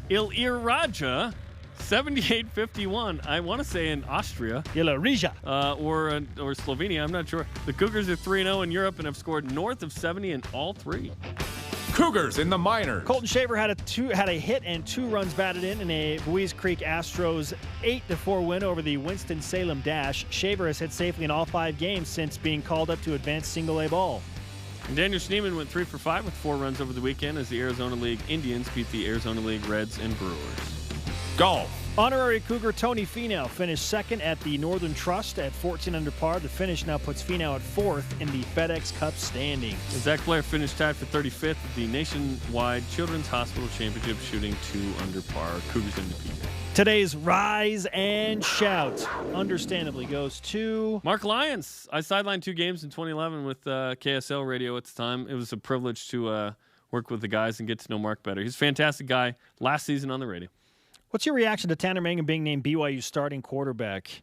Iliraja, 78-51. I want to say in Austria. Ilirija. Or Slovenia. I'm not sure. The Cougars are 3-0 in Europe and have scored north of 70 in all three. Cougars in the minors. Colton Shaver had a hit and 2 runs batted in a Buies Creek Astros 8-4 win over the Winston-Salem Dash. Shaver has hit safely in all 5 games since being called up to advanced single-A ball. And Daniel Schneemann went 3 for 5 with 4 runs over the weekend as the Arizona League Indians beat the Arizona League Reds and Brewers. Golf. Honorary Cougar Tony Finau finished second at the Northern Trust at 14 under par. The finish now puts Finau at 4th in the FedEx Cup standing. And Zach Blair finished tied for 35th at the Nationwide Children's Hospital Championship, shooting 2 under par. Cougars in the PJ. Today's Rise and Shout, understandably, goes to Mark Lyons. I sidelined 2 games in 2011 with KSL Radio at the time. It was a privilege to work with the guys and get to know Mark better. He's a fantastic guy. Last season on the radio. What's your reaction to Tanner Mangum being named BYU starting quarterback?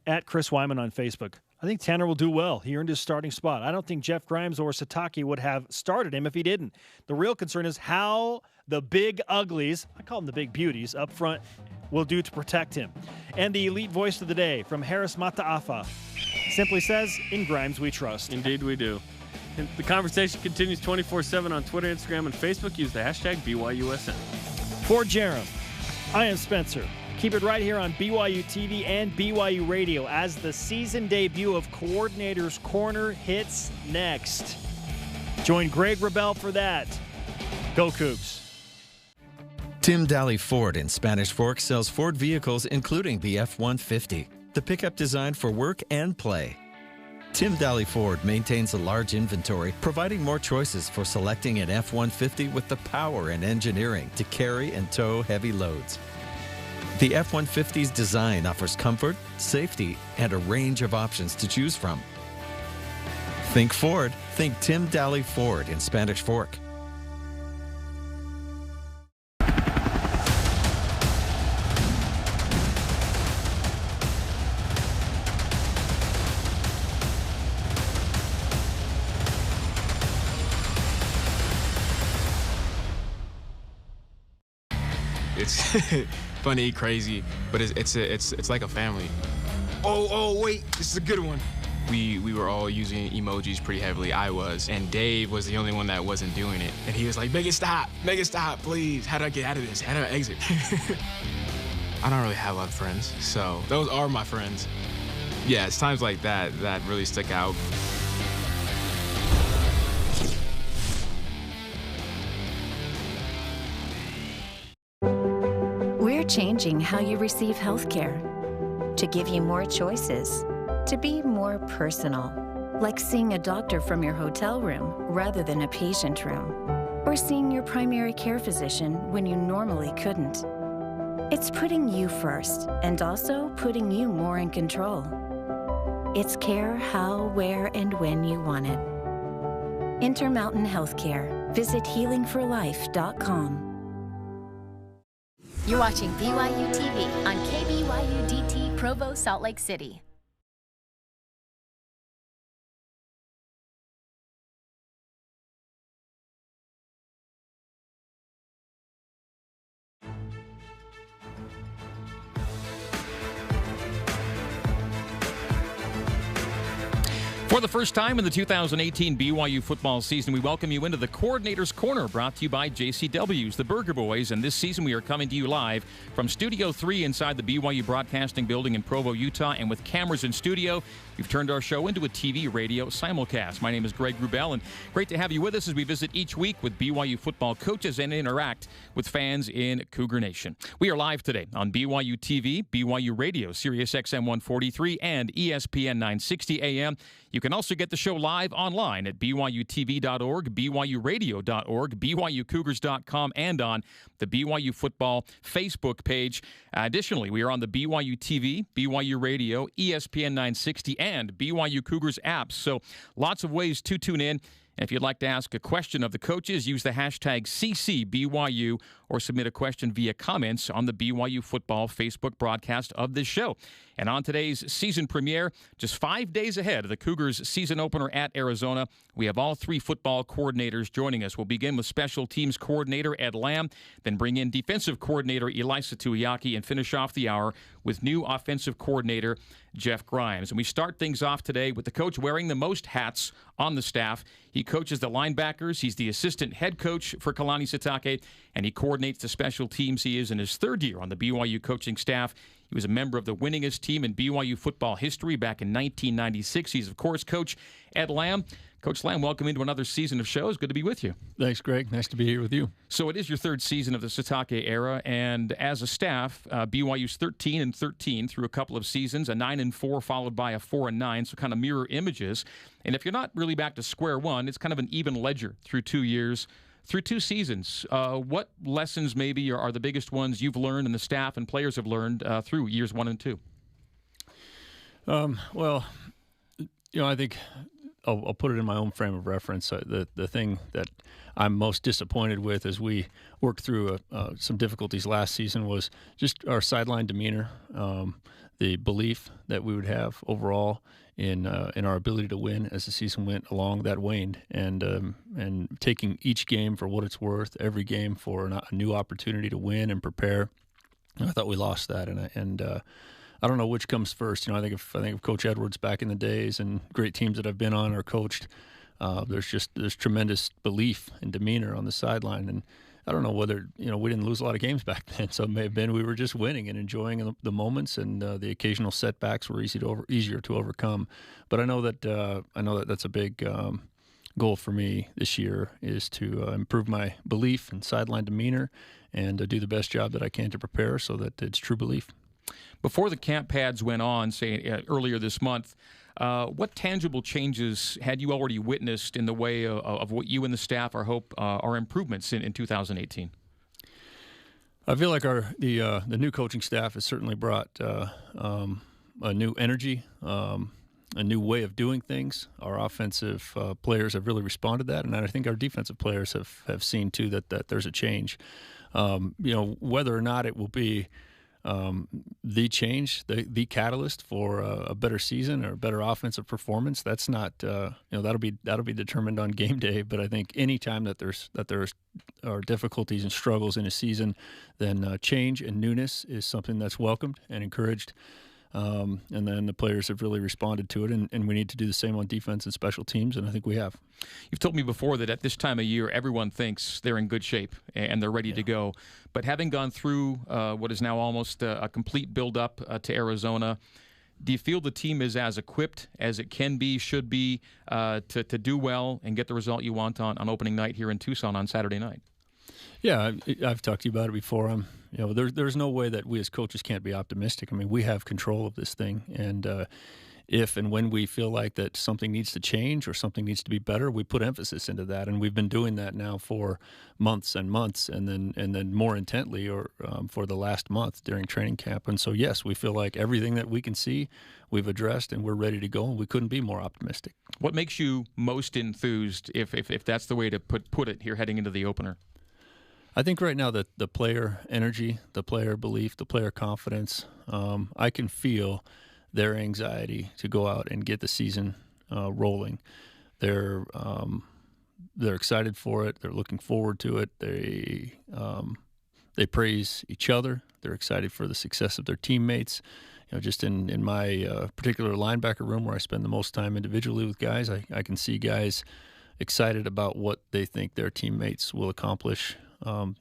At Chris Wyman on Facebook. I think Tanner will do well. He earned his starting spot. I don't think Jeff Grimes or Sataki would have started him if he didn't. The real concern is how the big uglies, I call them the big beauties, up front will do to protect him. And the elite voice of the day from Harris Mataafa simply says, in Grimes we trust. Indeed we do. And the conversation continues 24/7 on Twitter, Instagram, and Facebook. Use the hashtag BYUSN. For Jerem, I am Spencer. Keep it right here on BYU TV and BYU Radio as the season debut of Coordinator's Corner hits next. Join Greg Wrubell for that. Go Cougs. Tim Daly Ford in Spanish Fork sells Ford vehicles including the F-150, the pickup designed for work and play. Tim Daly Ford maintains a large inventory, providing more choices for selecting an F-150 with the power and engineering to carry and tow heavy loads. The F-150's design offers comfort, safety, and a range of options to choose from. Think Ford. Think Tim Daly Ford in Spanish Fork. It's funny, crazy, but it's like a family. Oh, wait, this is a good one. We were all using emojis pretty heavily. I was, and Dave was the only one that wasn't doing it. And he was like, make it stop, please. How do I get out of this? How do I exit? I don't really have a lot of friends, so those are my friends. Yeah, it's times like that that really stick out. We're changing how you receive health care to give you more choices, to be more personal, like seeing a doctor from your hotel room rather than a patient room, or seeing your primary care physician when you normally couldn't. It's putting you first and also putting you more in control. It's care how, where, and when you want it. Intermountain Healthcare. Visit healingforlife.com. You're watching BYU TV on KBYU DT Provo, Salt Lake City. For the first time in the 2018 BYU football season, we welcome you into the Coordinator's Corner, brought to you by JCW's, the Burger Boys. And this season, we are coming to you live from Studio 3 inside the BYU Broadcasting Building in Provo, Utah. And with cameras in studio, we've turned our show into a TV radio simulcast. My name is Greg Wrubell, and great to have you with us as we visit each week with BYU football coaches and interact with fans in Cougar Nation. We are live today on BYU TV, BYU Radio, Sirius XM 143, and ESPN 960 AM. You can also get the show live online at BYUtv.org, BYUradio.org, BYUCougars.com, and on the BYU Football Facebook page. Additionally, we are on the BYU TV, BYU Radio, ESPN 960, and BYU Cougars apps. So lots of ways to tune in And if you'd like to ask a question of the coaches, use the hashtag #CCBYU or submit a question via comments on the BYU football Facebook broadcast of this show. And on today's season premiere, just 5 days ahead of the Cougars' season opener at Arizona, we have all three football coordinators joining us. We'll begin with special teams coordinator Ed Lamb, then bring in defensive coordinator Elisa Tuiaki, and finish off the hour with new offensive coordinator Jeff Grimes. And we start things off today with the coach wearing the most hats on the staff. He coaches the linebackers. He's the assistant head coach for Kalani Sitake, and he coordinates the special teams. He is in his third year on the BYU coaching staff. He was a member of the winningest team in BYU football history back in 1996. He's, of course, Coach Ed Lamb. Coach Lamb, welcome into another season of shows. Good to be with you. Thanks, Greg. Nice to be here with you. So it is your third season of the Sitake era, and as a staff, BYU's 13-13 through a couple of seasons, a 9-4 followed by a 4-9, so kind of mirror images. And if you're not really back to square one, it's kind of an even ledger through 2 years. Through 2 seasons, what lessons maybe are the biggest ones you've learned and the staff and players have learned through years 1 and 2? Well, I think I'll put it in my own frame of reference. The thing that I'm most disappointed with as we worked through some difficulties last season was just our sideline demeanor, the belief that we would have overall in our ability to win as the season went along. That waned, and taking each game for what it's worth, every game for a new opportunity to win and prepare. I thought we lost that, and I don't know which comes first. I think of Coach Edwards back in the days, and great teams that I've been on or coached. There's tremendous belief and demeanor on the sideline, and I don't know whether we didn't lose a lot of games back then, so it may have been we were just winning and enjoying the moments, and the occasional setbacks were easier to overcome. But I know that that's a big goal for me this year, is to improve my belief and sideline demeanor, and do the best job that I can to prepare so that it's true belief. Before the camp pads went on, say earlier this month, what tangible changes had you already witnessed in the way of what you and the staff are improvements in 2018? I feel like the new coaching staff has certainly brought a new energy, a new way of doing things. Our offensive players have really responded to that, and I think our defensive players have seen too that there's a change. Whether or not it will be the change, the catalyst for a better season or a better offensive performance, that's not that'll be determined on game day. But I think any time that there are difficulties and struggles in a season, then change and newness is something that's welcomed and encouraged. And then the players have really responded to it, and we need to do the same on defense and special teams, and I think we have. You've told me before that at this time of year, everyone thinks they're in good shape and they're ready to go. But having gone through what is now almost a complete build-up to Arizona, do you feel the team is as equipped as it can be, should be, to do well and get the result you want on opening night here in Tucson on Saturday night? Yeah, I've talked to you about it before. There's no way that we as coaches can't be optimistic. I mean, we have control of this thing, and if and when we feel like that something needs to change or something needs to be better, we put emphasis into that, and we've been doing that now for months and months, and then more intently for the last month during training camp. And so, yes, we feel like everything that we can see, we've addressed, and we're ready to go, and we couldn't be more optimistic. What makes you most enthused, if that's the way to put it here heading into the opener? I think right now that the player energy, the player belief, the player confidence, I can feel their anxiety to go out and get the season rolling. They're excited for it. They're looking forward to it. They praise each other. They're excited for the success of their teammates. Just in my particular linebacker room where I spend the most time individually with guys, I can see guys excited about what they think their teammates will accomplish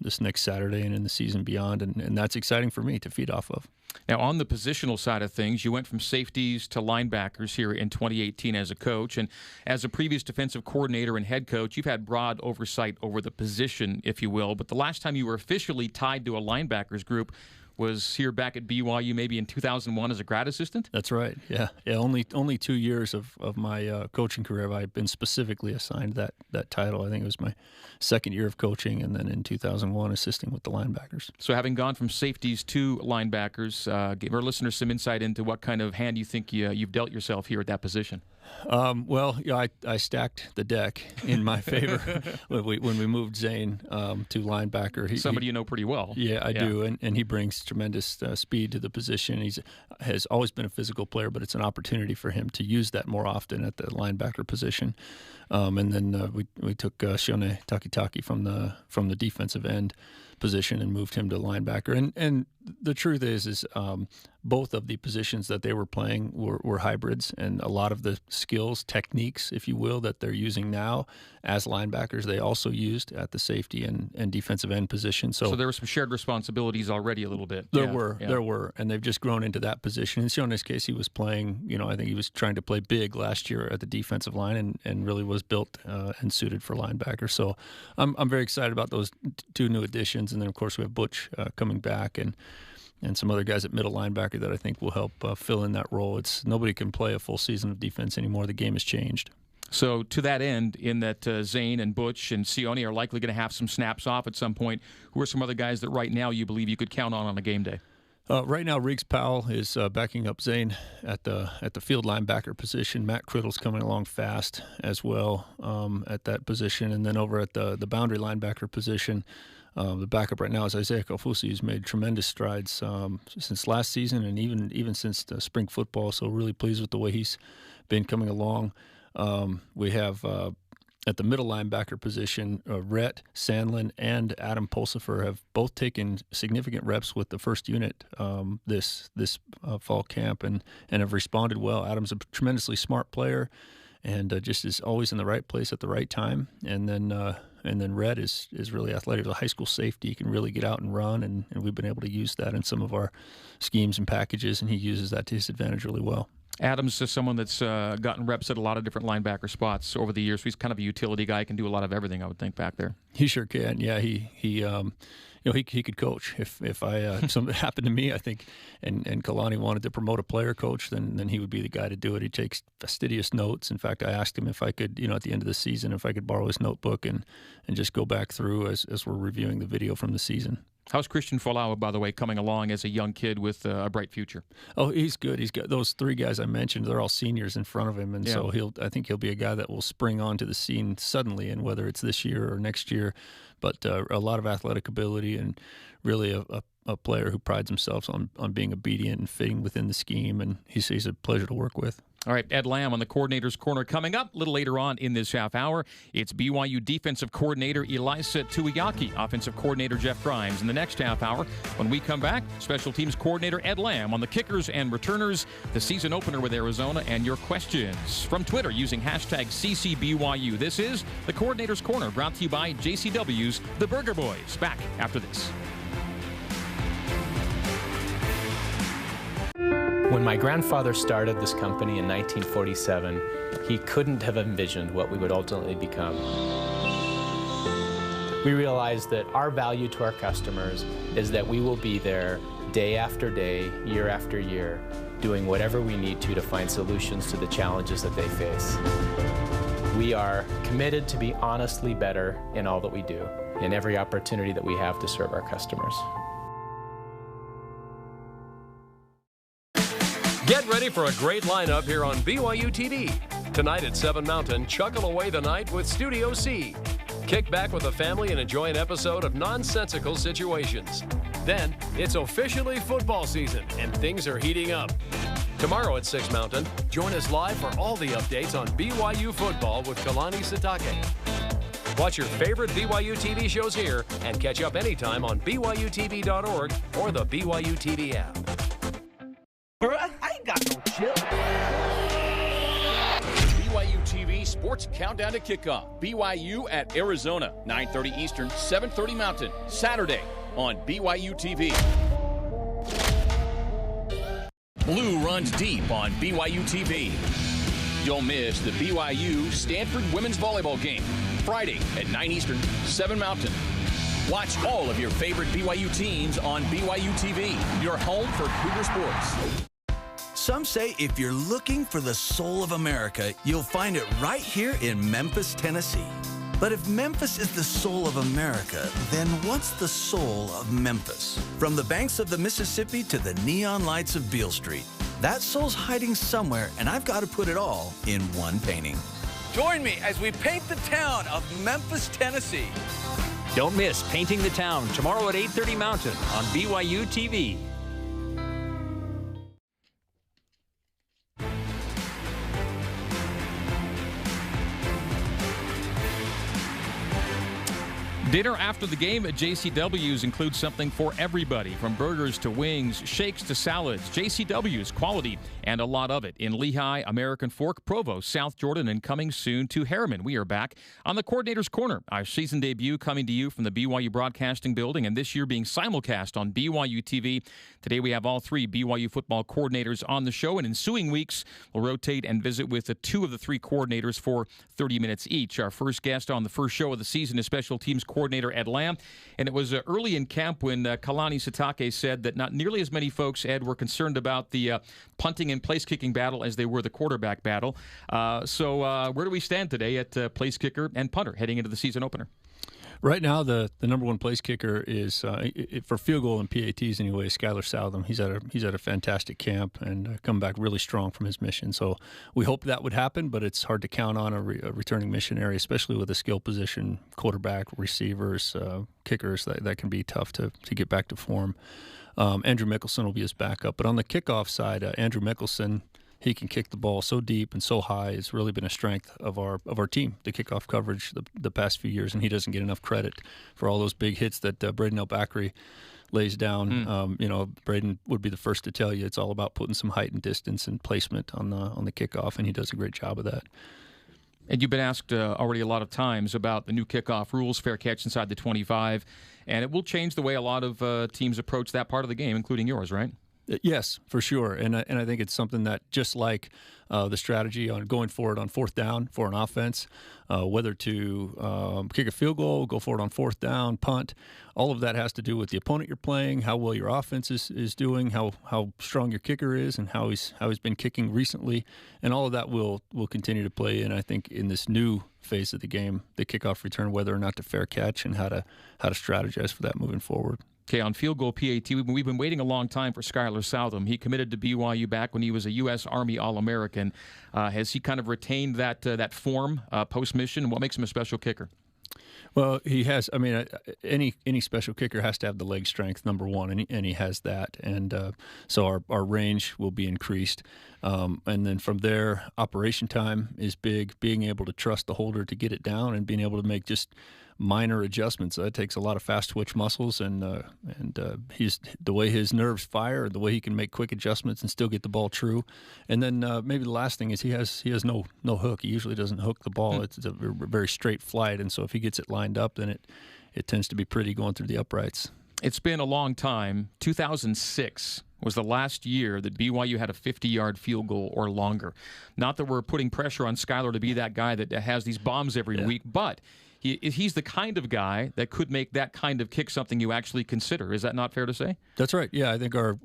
this next Saturday and in the season beyond, and that's exciting for me to feed off of. Now, on the positional side of things, you went from safeties to linebackers here in 2018 as a coach, and as a previous defensive coordinator and head coach, you've had broad oversight over the position, if you will, but the last time you were officially tied to a linebackers group was here back at BYU maybe in 2001 as a grad assistant? That's right, yeah. Only 2 years of my coaching career have I been specifically assigned that title. I think it was my second year of coaching, and then in 2001 assisting with the linebackers. So having gone from safeties to linebackers, give our listeners some insight into what kind of hand you think you've dealt yourself here at that position. Well, yeah, I stacked the deck in my favor when we moved Zane to linebacker. Somebody you know pretty well. Yeah, I do, and he brings tremendous speed to the position. He has always been a physical player, but it's an opportunity for him to use that more often at the linebacker position. And then we took Shone Takitaki from the defensive end position and moved him to linebacker. And the truth is both of the positions that they were playing were hybrids, and a lot of the skills, techniques, if you will, that they're using now as linebackers, they also used at the safety and defensive end position. So there were some shared responsibilities already a little bit. There were, and they've just grown into that position. In Shone's case, he was playing, I think he was trying to play big last year at the defensive line and really was built and suited for linebacker. So I'm very excited about those two new additions. And then, of course, we have Butch coming back and some other guys at middle linebacker that I think will help fill in that role. Nobody can play a full season of defense anymore. The game has changed. So to that end, in that Zane and Butch and Sione are likely going to have some snaps off at some point, who are some other guys that right now you believe you could count on a game day? Right now, Riggs Powell is backing up Zane at the field linebacker position. Matt Criddle's coming along fast as well at that position. And then over at the boundary linebacker position, the backup right now is Isaiah Kofusi, who's made tremendous strides since last season and even since the spring football. So really pleased with the way he's been coming along. We have at the middle linebacker position, Rhett Sandlin and Adam Pulsifer have both taken significant reps with the first unit this fall camp and have responded well. Adam's a tremendously smart player and just is always in the right place at the right time. And then Rhett is really athletic. As a high school safety, he can really get out and run, and we've been able to use that in some of our schemes and packages, and he uses that to his advantage really well. Adams is someone that's gotten reps at a lot of different linebacker spots over the years. So he's kind of a utility guy, can do a lot of everything, I would think, back there. He sure can. Yeah, he could coach. If something happened to me, I think, and Kalani wanted to promote a player coach, then he would be the guy to do it. He takes fastidious notes. In fact, I asked him if I could, at the end of the season, if I could borrow his notebook and just go back through as we're reviewing the video from the season. How's Christian Folau, by the way, coming along as a young kid with a bright future? Oh, he's good. He's got those three guys I mentioned. They're all seniors in front of him, and so I think he'll be a guy that will spring onto the scene suddenly, and whether it's this year or next year. But a lot of athletic ability and really a player who prides himself on being obedient and fitting within the scheme, and he's a pleasure to work with. All right, Ed Lamb on the Coordinator's Corner coming up a little later on in this half hour. It's BYU Defensive Coordinator Elisa Tuiaki, Offensive Coordinator Jeff Grimes. In the next half hour, when we come back, Special Teams Coordinator Ed Lamb on the kickers and returners, the season opener with Arizona, and your questions from Twitter using hashtag #CCBYU. This is the Coordinator's Corner, brought to you by JCW's The Burger Boys. Back after this. When my grandfather started this company in 1947, he couldn't have envisioned what we would ultimately become. We realized that our value to our customers is that we will be there day after day, year after year, doing whatever we need to find solutions to the challenges that they face. We are committed to be honestly better in all that we do, in every opportunity that we have to serve our customers. Get ready for a great lineup here on BYU TV. Tonight at 7 Mountain, chuckle away the night with Studio C. Kick back with the family and enjoy an episode of Nonsensical Situations. Then, it's officially football season, and things are heating up. Tomorrow at 6 Mountain, join us live for all the updates on BYU football with Kalani Sitake. Watch your favorite BYU TV shows here and catch up anytime on BYUtv.org or the BYU TV app. I ain't got no chill. BYU TV Sports Countdown to Kickoff. BYU at Arizona, 9:30 Eastern, 7:30 Mountain, Saturday on BYU TV. Blue runs deep on BYU TV. Don't miss the BYU Stanford women's volleyball game, Friday at 9 Eastern, 7 Mountain. Watch all of your favorite BYU teams on BYU TV, your home for Cougar sports. Some say if you're looking for the soul of America, you'll find it right here in Memphis, Tennessee. But if Memphis is the soul of America, then what's the soul of Memphis? From the banks of the Mississippi to the neon lights of Beale Street, That soul's hiding somewhere, and I've got to put it all in one painting. Join me as we paint the town of Memphis, Tennessee. Don't miss Painting the Town tomorrow at 8:30 Mountain on BYU TV. Dinner after the game at JCW's includes something for everybody, from burgers to wings, shakes to salads. JCW's, quality and a lot of it in Lehigh, American Fork, Provo, South Jordan, and coming soon to Harriman. We are back on the Coordinator's Corner, our season debut coming to you from the BYU Broadcasting Building, and this year being simulcast on BYU TV. Today we have all three BYU football coordinators on the show, and in ensuing weeks we'll rotate and visit with two of the three coordinators for 30 minutes each. Our first guest on the first show of the season is special teams coordinator Ed Lamb, and it was early in camp when Kalani Sitake said that not nearly as many folks, Ed, were concerned about the punting and place-kicking battle as they were the quarterback battle. So where do we stand today at place kicker and punter heading into the season opener? Right now, the number one place kicker is for field goal and PATs anyway. Skylar Southam. He's at a fantastic camp and come back really strong from his mission. So we hope that would happen, but it's hard to count on a returning missionary, especially with a skill position, quarterback, receivers, kickers. That can be tough to get back to form. Andrew Mickelson will be his backup, but on the kickoff side, Andrew Mickelson. He can kick the ball so deep and so high. It's really been a strength of our team, the kickoff coverage the past few years, and he doesn't get enough credit for all those big hits that Braden El-Bakri lays down. Braden would be the first to tell you it's all about putting some height and distance and placement on the kickoff, and he does a great job of that. And you've been asked already a lot of times about the new kickoff rules, fair catch inside the 25, and it will change the way a lot of teams approach that part of the game, including yours, right? Yes, for sure, and I think it's something that just like the strategy on going forward on fourth down for an offense, whether to kick a field goal, go forward on fourth down, punt, all of that has to do with the opponent you're playing, how well your offense is doing, how strong your kicker is, and how he's been kicking recently, and all of that will continue to play in, I think, in this new phase of the game, the kickoff return, whether or not to fair catch, and how to strategize for that moving forward. Okay, on field goal PAT, we've been waiting a long time for Skylar Southam. He committed to BYU back when he was a U.S. Army All-American. Has he kind of retained that form post-mission? What makes him a special kicker? Well, he has. I mean, any special kicker has to have the leg strength, number one, and he has that. And so our range will be increased. And then from there, operation time is big. Being able to trust the holder to get it down and being able to make just minor adjustments. That takes a lot of fast twitch muscles, and he's the way his nerves fire, the way he can make quick adjustments and still get the ball true. And then maybe the last thing is he has no hook. He usually doesn't hook the ball. It's a very straight flight, and so if he gets it lined up, then it tends to be pretty going through the uprights. It's been a long time. 2006 was the last year that BYU had a 50-yard field goal or longer. Not that we're putting pressure on Skylar to be that guy that has these bombs every week, but he's the kind of guy that could make that kind of kick something you actually consider. Is that not fair to say? That's right. Yeah, I think our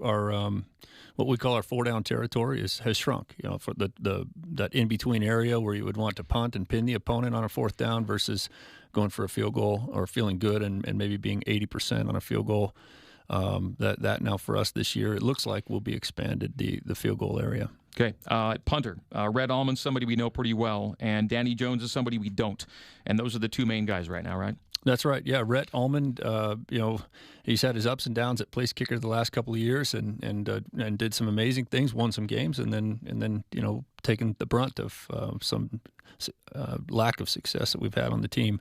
what we call our four-down territory has shrunk. You know, for that in-between area where you would want to punt and pin the opponent on a fourth down versus going for a field goal or feeling good and maybe being 80% on a field goal. That now for us this year, it looks like will be expanded, the field goal area. Okay, punter, Red Allman, somebody we know pretty well, and Danny Jones is somebody we don't. And those are the two main guys right now, right? That's right. Yeah, Rhett Allman, he's had his ups and downs at place kicker the last couple of years, and did some amazing things, won some games, and then taken the brunt of some lack of success that we've had on the team.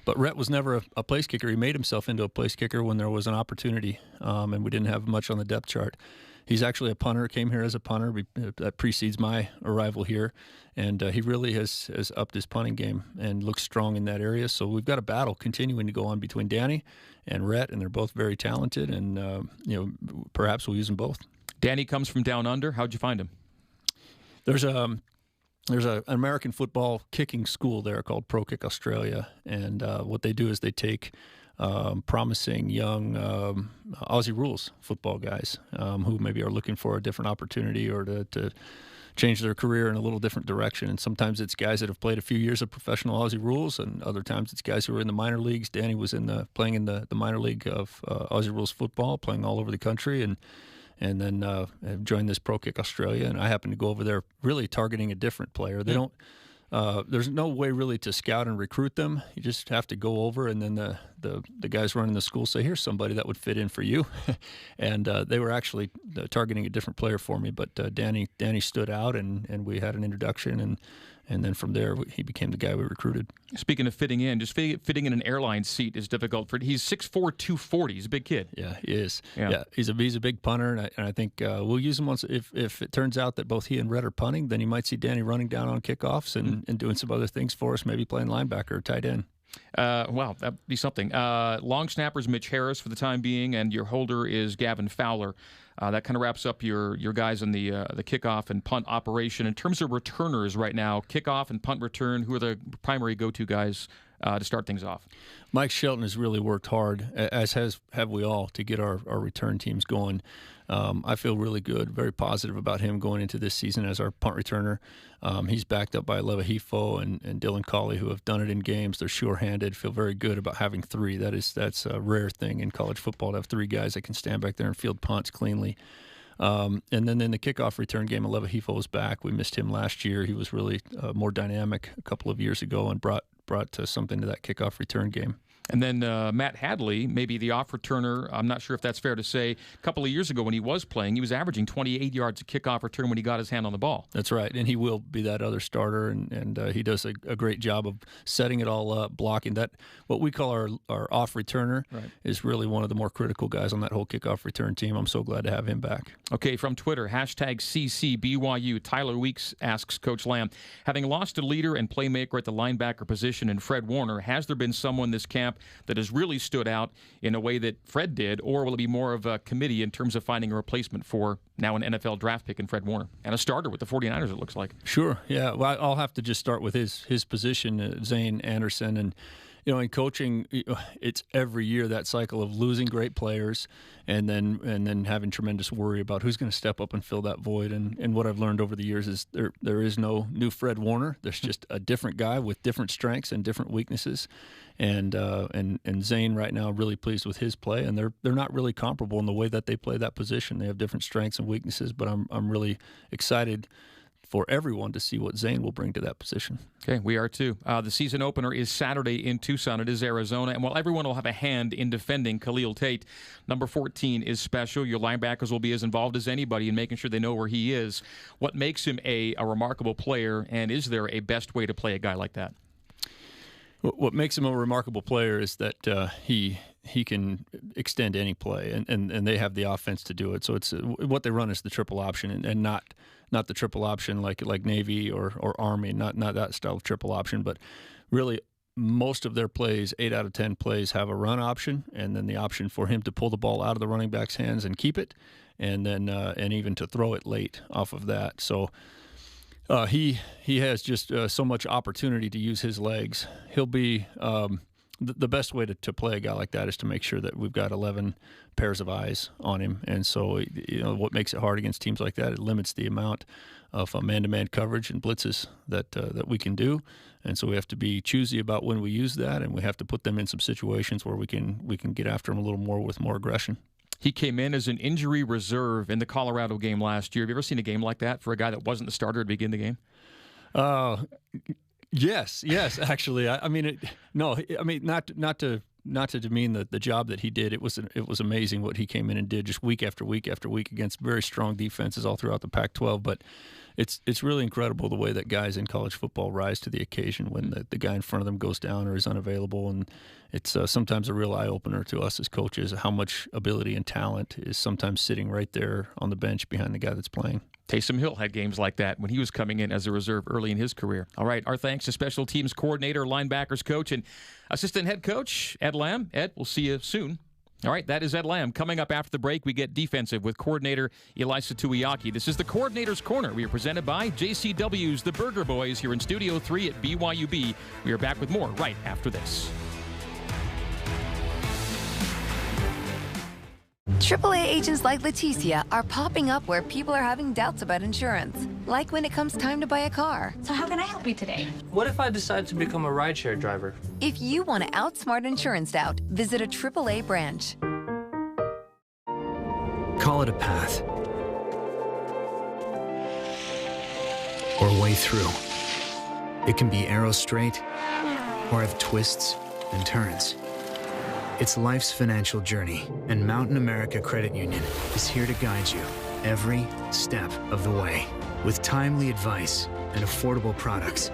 But Rhett was never a place kicker. He made himself into a place kicker when there was an opportunity, and we didn't have much on the depth chart. He's actually a punter, came here as a punter. That precedes my arrival here. And he really has upped his punting game and looks strong in that area. So we've got a battle continuing to go on between Danny and Rhett, and they're both very talented. And, perhaps we'll use them both. Danny comes from down under. How'd you find him? There's an American football kicking school there called Pro Kick Australia. And what they do is they take promising young Aussie Rules football guys who maybe are looking for a different opportunity or to change their career in a little different direction. And sometimes it's guys that have played a few years of professional Aussie Rules, and other times it's guys who are in the minor leagues. Danny was playing in the minor league of Aussie Rules football, playing all over the country, and and then joined this Pro Kick Australia, and I happened to go over there really targeting a different player. They don't. There's no way really to scout and recruit them. You just have to go over, and then the guys running the school say, here's somebody that would fit in for you. And they were actually targeting a different player for me, but Danny stood out, and we had an introduction, and then from there, he became the guy we recruited. Speaking of fitting in, just fitting in an airline seat is difficult. He's 6'4", 240. He's a big kid. Yeah, he is. Yeah, he's a big punter, and I think we'll use him once. If it turns out that both he and Red are punting, then you might see Danny running down on kickoffs and doing some other things for us, maybe playing linebacker or tight end. Wow, that'd be something. Long snapper's Mitch Harris for the time being, and your holder is Gavin Fowler. That kind of wraps up your guys in the kickoff and punt operation. In terms of returners right now, kickoff and punt return, who are the primary go-to guys to start things off? Mike Shelton has really worked hard, as have we all, to get our return teams going. I feel really good, very positive about him going into this season as our punt returner. He's backed up by Leva Hifo and Dylan Colley, who have done it in games. They're sure-handed. Feel very good about having three. That's a rare thing in college football to have three guys that can stand back there and field punts cleanly. And then in the kickoff return game, Leva Hifo was back. We missed him last year. He was really more dynamic a couple of years ago and brought something to that kickoff return game. And then Matt Hadley, maybe the off returner. I'm not sure if that's fair to say. A couple of years ago when he was playing, he was averaging 28 yards a kickoff return when he got his hand on the ball. That's right, and he will be that other starter, and he does a great job of setting it all up, blocking. That what we call our off returner is really one of the more critical guys on that whole kickoff return team. I'm so glad to have him back. Okay, from Twitter, #CCBYU, Tyler Weeks asks Coach Lamb, having lost a leader and playmaker at the linebacker position in Fred Warner, has there been someone this camp that has really stood out in a way that Fred did, or will it be more of a committee in terms of finding a replacement for now an NFL draft pick in Fred Warner and a starter with the 49ers, it looks like? Sure, yeah. Well, I'll have to just start with his position, Zane Anderson, and in coaching, it's every year that cycle of losing great players and then having tremendous worry about who's going to step up and fill that void. And what I've learned over the years is there is no new Fred Warner. There's just a different guy with different strengths and different weaknesses. And Zane right now really pleased with his play, and they're not really comparable in the way that they play that position. They have different strengths and weaknesses, but I'm really excited for everyone to see what Zane will bring to that position. Okay, we are too. The season opener is Saturday in Tucson. It is Arizona, and while everyone will have a hand in defending Khalil Tate, number 14 is special. Your linebackers will be as involved as anybody in making sure they know where he is. What makes him a remarkable player, and is there a best way to play a guy like that? What makes him a remarkable player is that he can extend any play, and they have the offense to do it. So it's what they run is the triple option, and not the triple option like Navy or Army, not that style of triple option, but really most of their plays, 8 out of 10 plays, have a run option, and then the option for him to pull the ball out of the running back's hands and keep it, and then and even to throw it late off of that. So he has just so much opportunity to use his legs. He'll be the best way to play a guy like that is to make sure that we've got 11 pairs of eyes on him. And so, what makes it hard against teams like that, it limits the amount of man-to-man coverage and blitzes that we can do. And so we have to be choosy about when we use that, and we have to put them in some situations where we can get after them a little more with more aggression. He came in as an injury reserve in the Colorado game last year. Have you ever seen a game like that for a guy that wasn't the starter to begin the game? Yes, actually. Not to demean the job that he did. It was amazing what he came in and did just week after week after week against very strong defenses all throughout the Pac-12. But it's really incredible the way that guys in college football rise to the occasion when the guy in front of them goes down or is unavailable. And it's sometimes a real eye-opener to us as coaches how much ability and talent is sometimes sitting right there on the bench behind the guy that's playing. Taysom Hill had games like that when he was coming in as a reserve early in his career. All right, our thanks to special teams coordinator, linebackers coach, and assistant head coach, Ed Lamb. Ed, we'll see you soon. All right, that is Ed Lamb. Coming up after the break, we get defensive with coordinator Elisa Tuiaki. This is the Coordinator's Corner. We are presented by JCW's The Burger Boys here in Studio 3 at BYUB. We are back with more right after this. AAA agents like Leticia are popping up where people are having doubts about insurance, like when it comes time to buy a car. So how can I help you today? What if I decide to become a rideshare driver? If you want to outsmart insurance doubt, visit a AAA branch. Call it a path. Or a way through. It can be arrow straight or have twists and turns. It's life's financial journey, and Mountain America Credit Union is here to guide you every step of the way. With timely advice and affordable products,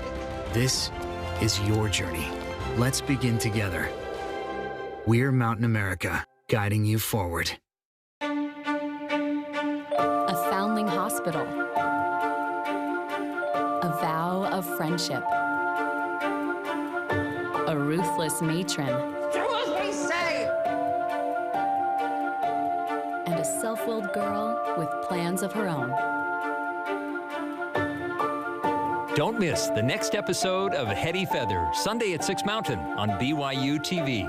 this is your journey. Let's begin together. We're Mountain America, guiding you forward. A foundling hospital. A vow of friendship. A ruthless matron. Do as we say! And a self-willed girl with plans of her own. Don't miss the next episode of Heady Feather, Sunday at 6 Mountain on BYU TV.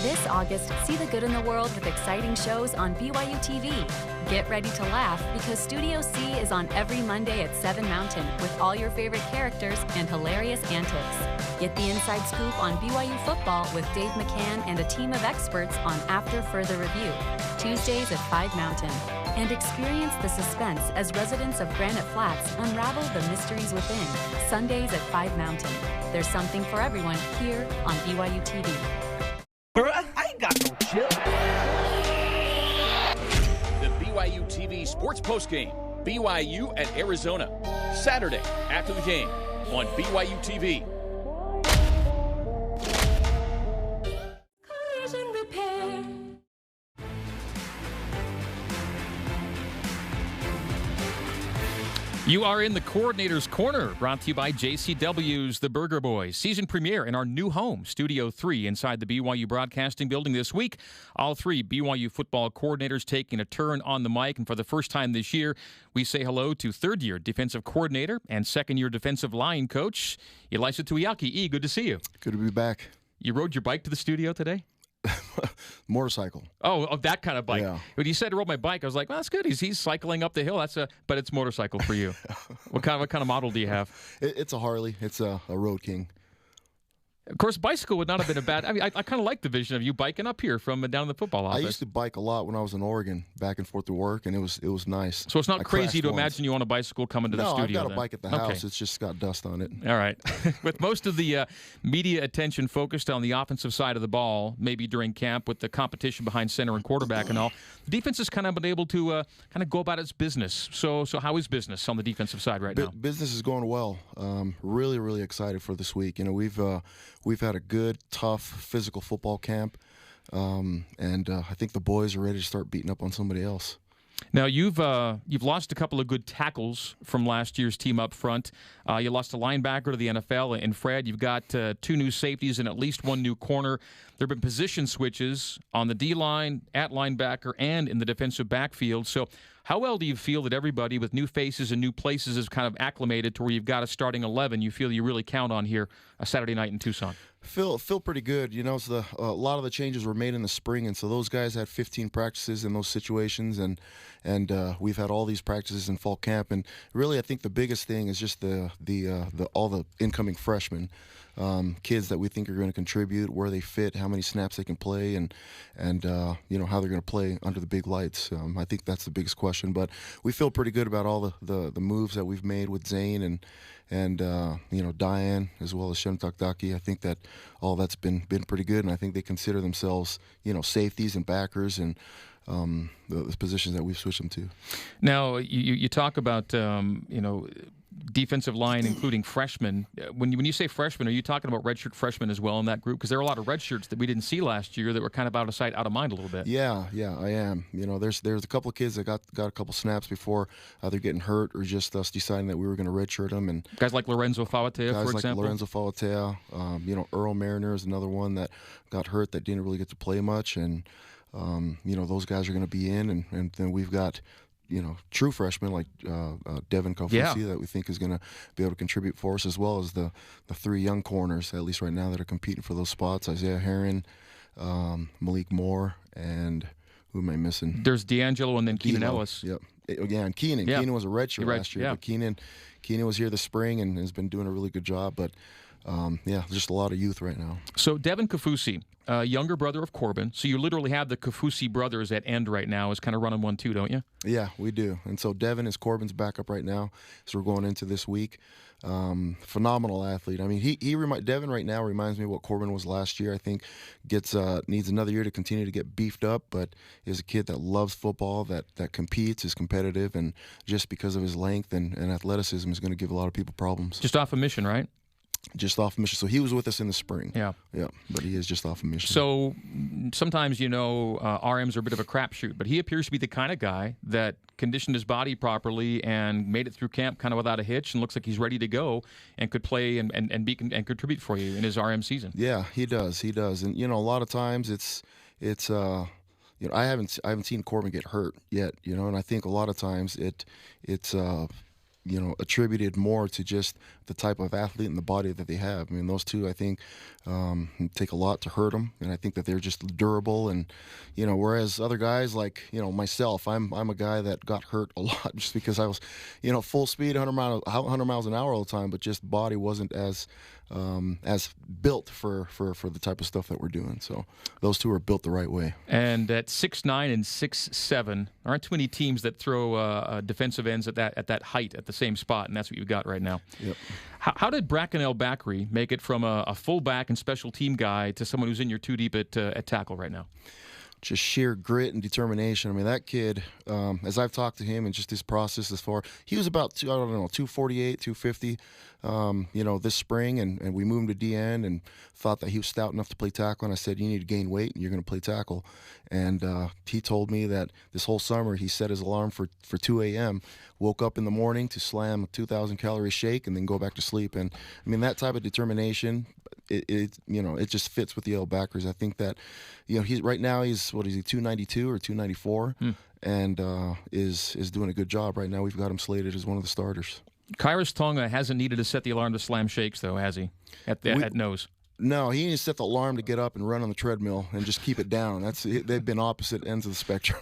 This August, see the good in the world with exciting shows on BYU TV. Get ready to laugh because Studio C is on every Monday at 7 Mountain with all your favorite characters and hilarious antics. Get the inside scoop on BYU football with Dave McCann and a team of experts on After Further Review, Tuesdays at 5 Mountain. And experience the suspense as residents of Granite Flats unravel the mysteries within, Sundays at 5 Mountain. There's something for everyone here on BYU TV. I ain't got no chill. The BYU TV Sports Postgame. BYU at Arizona. Saturday after the game on BYU TV. Collision repair. You are in the Coordinator's Corner, brought to you by JCW's The Burger Boys. Season premiere in our new home, Studio 3, inside the BYU Broadcasting Building this week. All three BYU football coordinators taking a turn on the mic, and for the first time this year, we say hello to third-year defensive coordinator and second-year defensive line coach, Elisa Tuiaki. E, good to see you. Good to be back. You rode your bike to the studio today? Motorcycle. Oh, that kind of bike. Yeah. When you said rode my bike, I was like, well, that's good. He's cycling up the hill. But it's motorcycle for you. What kind of model do you have? It's a Harley. It's a Road King. Of course, bicycle would not have been a bad. I mean, I kind of like the vision of you biking up here from down in the football office. I used to bike a lot when I was in Oregon, back and forth to work, and it was nice. So it's not crazy to once. Imagine you on a bicycle coming to the studio. No, I've got then. a bike at the house. It's just got dust on it. All right. With most of the media attention focused on the offensive side of the ball, maybe during camp with the competition behind center and quarterback and all, the defense has kind of been able to kind of go about its business. So how is business on the defensive side right now? Business is going well. Really, really excited for this week. You know, we've had a good, tough, physical football camp, and I think the boys are ready to start beating up on somebody else. Now, you've lost a couple of good tackles from last year's team up front. You lost a linebacker to the NFL in Fred. You've got two new safeties and at least one new corner. There have been position switches on the D-line, at linebacker, and in the defensive backfield. So how well do you feel that everybody with new faces and new places is kind of acclimated to where you've got a starting 11 you feel you really count on here a Saturday night in Tucson? Feel pretty good. You know, a lot of the changes were made in the spring, and so those guys had 15 practices in those situations, and we've had all these practices in fall camp. And really, I think the biggest thing is just all the incoming freshmen, kids that we think are going to contribute, where they fit, how many snaps they can play, and you know, how they're going to play under the big lights. I think that's the biggest question. But we feel pretty good about all the moves that we've made with Zane and you know, Diane as well as Shem Takdaki. I think that all that's been pretty good, and I think they consider themselves, you know, safeties and backers and the positions that we've switched them to. Now, you talk about you know, defensive line, including freshmen. When you say freshmen, are you talking about redshirt freshmen as well in that group? Because there are a lot of redshirts that we didn't see last year that were kind of out of sight, out of mind a little bit. Yeah, I am. You know, there's a couple of kids that got a couple snaps before either getting hurt or just us deciding that we were going to redshirt them. And guys like Lorenzo Fauatea, for example. Guys like Lorenzo Fauatea. You know, Earl Mariner is another one that got hurt that didn't really get to play much. And, you know, those guys are going to be in. And then we've got, you know, true freshmen like Devin Kofusi that we think is going to be able to contribute for us, as well as the three young corners, at least right now, that are competing for those spots: Isaiah Herron, Malik Moore, and who am I missing? There's D'Angelo and then Keenan Ellis. Yep. Yeah, and Keenan. Yeah. Keenan was a redshirt last year, but Keenan was here this spring and has been doing a really good job. But yeah, just a lot of youth right now. So Devin Kaufusi, younger brother of Corbin. So you literally have the Kaufusi brothers at end right now, is kind of running 1-2, don't you? Yeah, we do. And so Devin is Corbin's backup right now. So we're going into this week. Phenomenal athlete. I mean, Devin right now reminds me of what Corbin was last year. I think needs another year to continue to get beefed up, but is a kid that loves football, that competes, is competitive, and just because of his length and athleticism is going to give a lot of people problems. Just off a mission, right? Just off a mission. So he was with us in the spring. Yeah. Yeah, but he is just off a mission. So sometimes, RMs are a bit of a crapshoot, but he appears to be the kind of guy that conditioned his body properly and made it through camp kind of without a hitch, and looks like he's ready to go and could play and contribute for you in his RM season. Yeah, he does. He does. And, a lot of times it's I haven't seen Corbin get hurt yet, and I think a lot of times it's attributed more to just the type of athlete and the body that they have. I mean, those two, I think, take a lot to hurt them, and I think that they're just durable. And whereas other guys like myself, I'm a guy that got hurt a lot just because I was, full speed, 100 miles an hour all the time, but just body wasn't as built for the type of stuff that we're doing. So those two are built the right way. And at 6'9" and 6'7", there aren't too many teams that throw defensive ends at that height at the same spot, and that's what you've got right now. Yep. How did Bracken El-Bakri make it from a fullback and special team guy to someone who's in your two deep at tackle right now? Just sheer grit and determination. I mean, that kid, as I've talked to him and just his process he was about 248, 250, this spring, and we moved him to D-end and thought that he was stout enough to play tackle, and I said, you need to gain weight and you're going to play tackle. And he told me that this whole summer he set his alarm for 2 a.m., woke up in the morning to slam a 2,000-calorie shake and then go back to sleep. And, I mean, that type of determination, it just fits with the El-Bakris. I think that, right now he's 292 or 294, and is doing a good job right now. We've got him slated as one of the starters. Kairos Tonga hasn't needed to set the alarm to slam shakes, though, has he? At nose. No, he needs to set the alarm to get up and run on the treadmill and just keep it down. They've been opposite ends of the spectrum.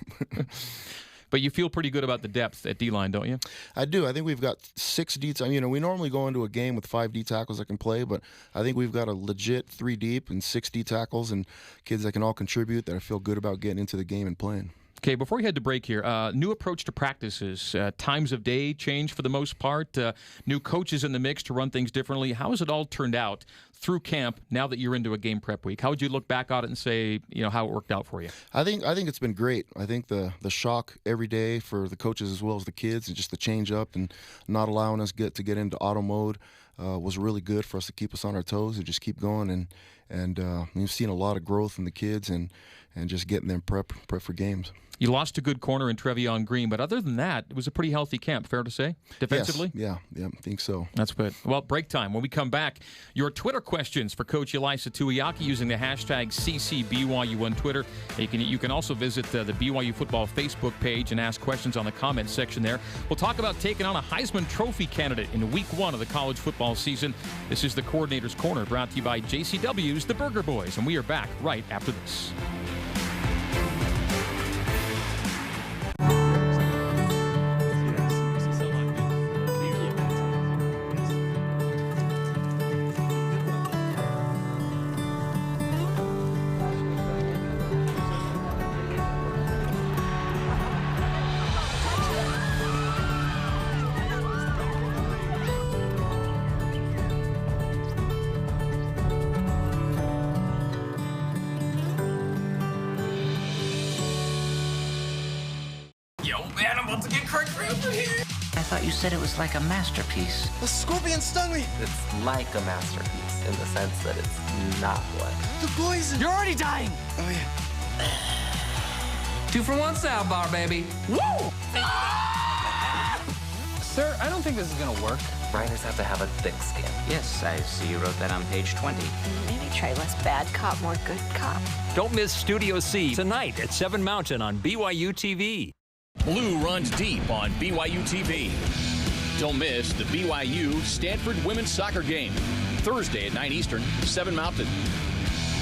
But you feel pretty good about the depth at D-line, don't you? I do. I think we've got 6 D. We normally go into a game with 5 D tackles that can play, but I think we've got a legit 3 deep and 6 D tackles and kids that can all contribute, that I feel good about getting into the game and playing. Okay, before we head to break here, new approach to practices, times of day change for the most part, new coaches in the mix to run things differently. How has it all turned out through camp now that you're into a game prep week? How would you look back on it and say, how it worked out for you? I think it's been great. I think the shock every day for the coaches as well as the kids, and just the change up and not allowing us to get into auto mode was really good for us to keep us on our toes and just keep going. And we've seen a lot of growth in the kids and just getting them prep for games. You lost a good corner in Trevion Green, but other than that, it was a pretty healthy camp, fair to say, defensively? Yes. Yeah, I think so. That's good. Well, break time. When we come back, your Twitter questions for Coach Elisa Tuiaki using the hashtag CCBYU on Twitter. You can also visit the BYU Football Facebook page and ask questions on the comments section there. We'll talk about taking on a Heisman Trophy candidate in week 1 of the college football season. This is the Coordinator's Corner, brought to you by JCW's The Burger Boys, and we are back right after this. You said it was like a masterpiece. The scorpion stung me. It's like a masterpiece in the sense that it's not one. The poison. You're already dying. Oh, yeah. 2 for 1 salad bar, baby. Woo! Sir, I don't think this is going to work. Writers have to have a thick skin. Yes, I see you wrote that on page 20. Maybe try less bad cop, more good cop. Don't miss Studio C tonight at 7 Mountain on BYU TV. Blue runs deep on BYU TV. Don't miss the BYU Stanford women's soccer game. Thursday at 9 Eastern, 7 Mountain.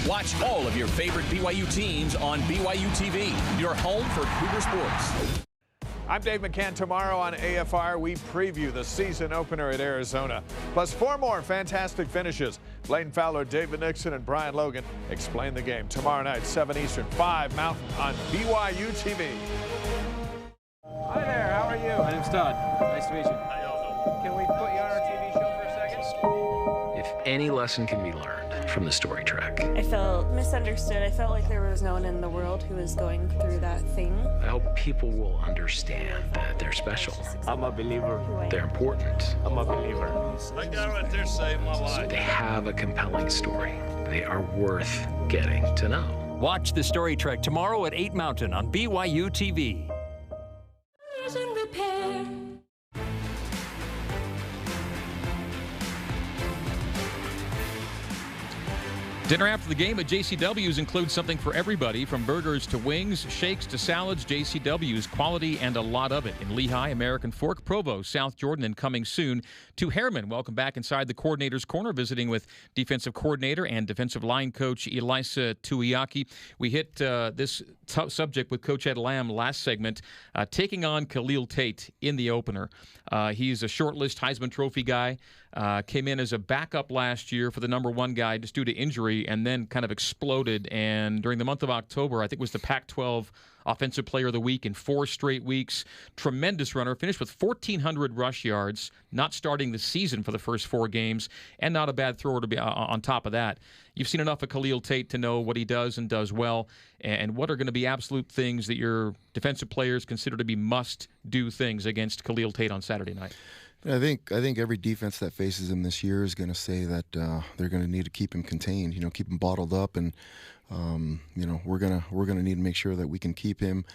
Watch all of your favorite BYU teams on BYU TV, your home for Cougar sports. I'm Dave McCann. Tomorrow on AFR, we preview the season opener at Arizona, plus 4 more fantastic finishes. Blaine Fowler, David Nixon, and Brian Logan explain the game tomorrow night, 7 Eastern, 5 Mountain on BYU TV. Hi there, how are you? My name's Todd. Nice to meet you. Can we put you on our TV show for a second? If any lesson can be learned from the story track, I felt misunderstood. I felt like there was no one in the world who was going through that thing. I hope people will understand that they're special. I'm a believer. They're important. I'm a believer. That guy right there saved my life. They have a compelling story. They are worth getting to know. Watch the story track tomorrow at 8 Mountain on BYU TV. Dinner after the game at JCW's includes something for everybody, from burgers to wings, shakes to salads. JCW's, quality and a lot of it in Lehigh, American Fork, Provo, South Jordan, and coming soon to Harriman. Welcome back inside the Coordinator's Corner, visiting with defensive coordinator and defensive line coach Elisa Tuiaki. We hit this subject with Coach Ed Lamb last segment, taking on Khalil Tate in the opener. He's a shortlist Heisman Trophy guy. Came in as a backup last year for the #1 guy just due to injury, and then kind of exploded. And during the month of October, I think it was the Pac-12 Offensive Player of the Week in 4 straight weeks. Tremendous runner. Finished with 1,400 rush yards, not starting the season for the first 4 games, and not a bad thrower to be on top of that. You've seen enough of Khalil Tate to know what he does and does well, and what are going to be absolute things that your defensive players consider to be must-do things against Khalil Tate on Saturday night. I think every defense that faces him this year is going to say that they're going to need to keep him contained, keep him bottled up, and we're gonna need to make sure that we can keep him,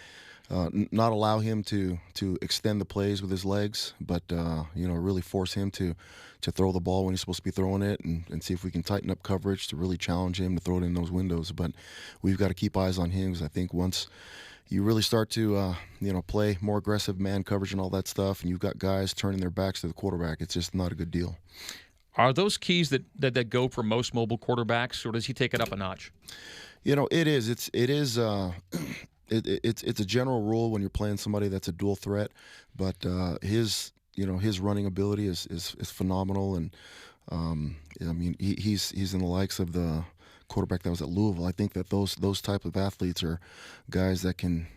not allow him to extend the plays with his legs, but really force him to throw the ball when he's supposed to be throwing it, and see if we can tighten up coverage to really challenge him to throw it in those windows. But we've got to keep eyes on him, because I think once you really start to play more aggressive man coverage and all that stuff, and you've got guys turning their backs to the quarterback, it's just not a good deal. Are those keys that go for most mobile quarterbacks, or does he take it up a notch? It is. It's a general rule when you're playing somebody that's a dual threat, but his running ability is phenomenal, and he's in the likes of the quarterback that was at Louisville. I think that those type of athletes are guys that can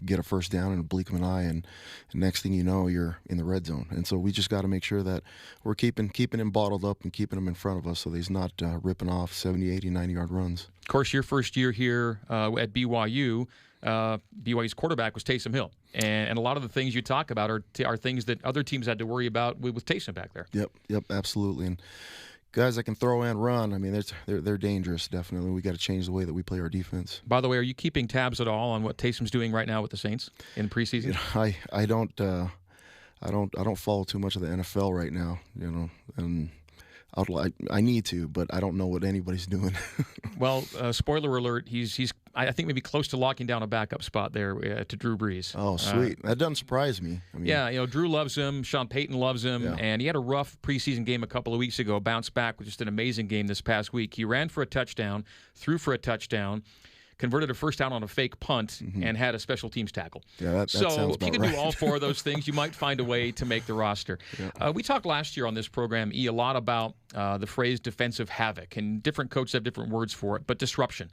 get a first down in a blink of an eye, and next thing you know, you're in the red zone. And so we just got to make sure that we're keeping him bottled up and keeping him in front of us, so that he's not ripping off 70, 80, 90-yard runs. Of course, your first year here at BYU, BYU's quarterback was Taysom Hill, and a lot of the things you talk about are things that other teams had to worry about with Taysom back there. Yep, absolutely. And guys that can throw and run, I mean, they're dangerous, definitely. We got to change the way that we play our defense. By the way, are you keeping tabs at all on what Taysom's doing right now with the Saints in preseason? I don't follow too much of the NFL right now, and I need to, but I don't know what anybody's doing. Well, spoiler alert, he's I think maybe close to locking down a backup spot there to Drew Brees. Oh, sweet. That doesn't surprise me. I mean, Drew loves him. Sean Payton loves him. Yeah. And he had a rough preseason game a couple of weeks ago, bounced back with just an amazing game this past week. He ran for a touchdown, threw for a touchdown, converted a first down on a fake punt, and had a special teams tackle. Yeah, that so sounds if you about can right. do all 4 of those things, you might find a way to make the roster. Yeah. We talked last year on this program, a lot about the phrase defensive havoc, and different coaches have different words for it, but disruption.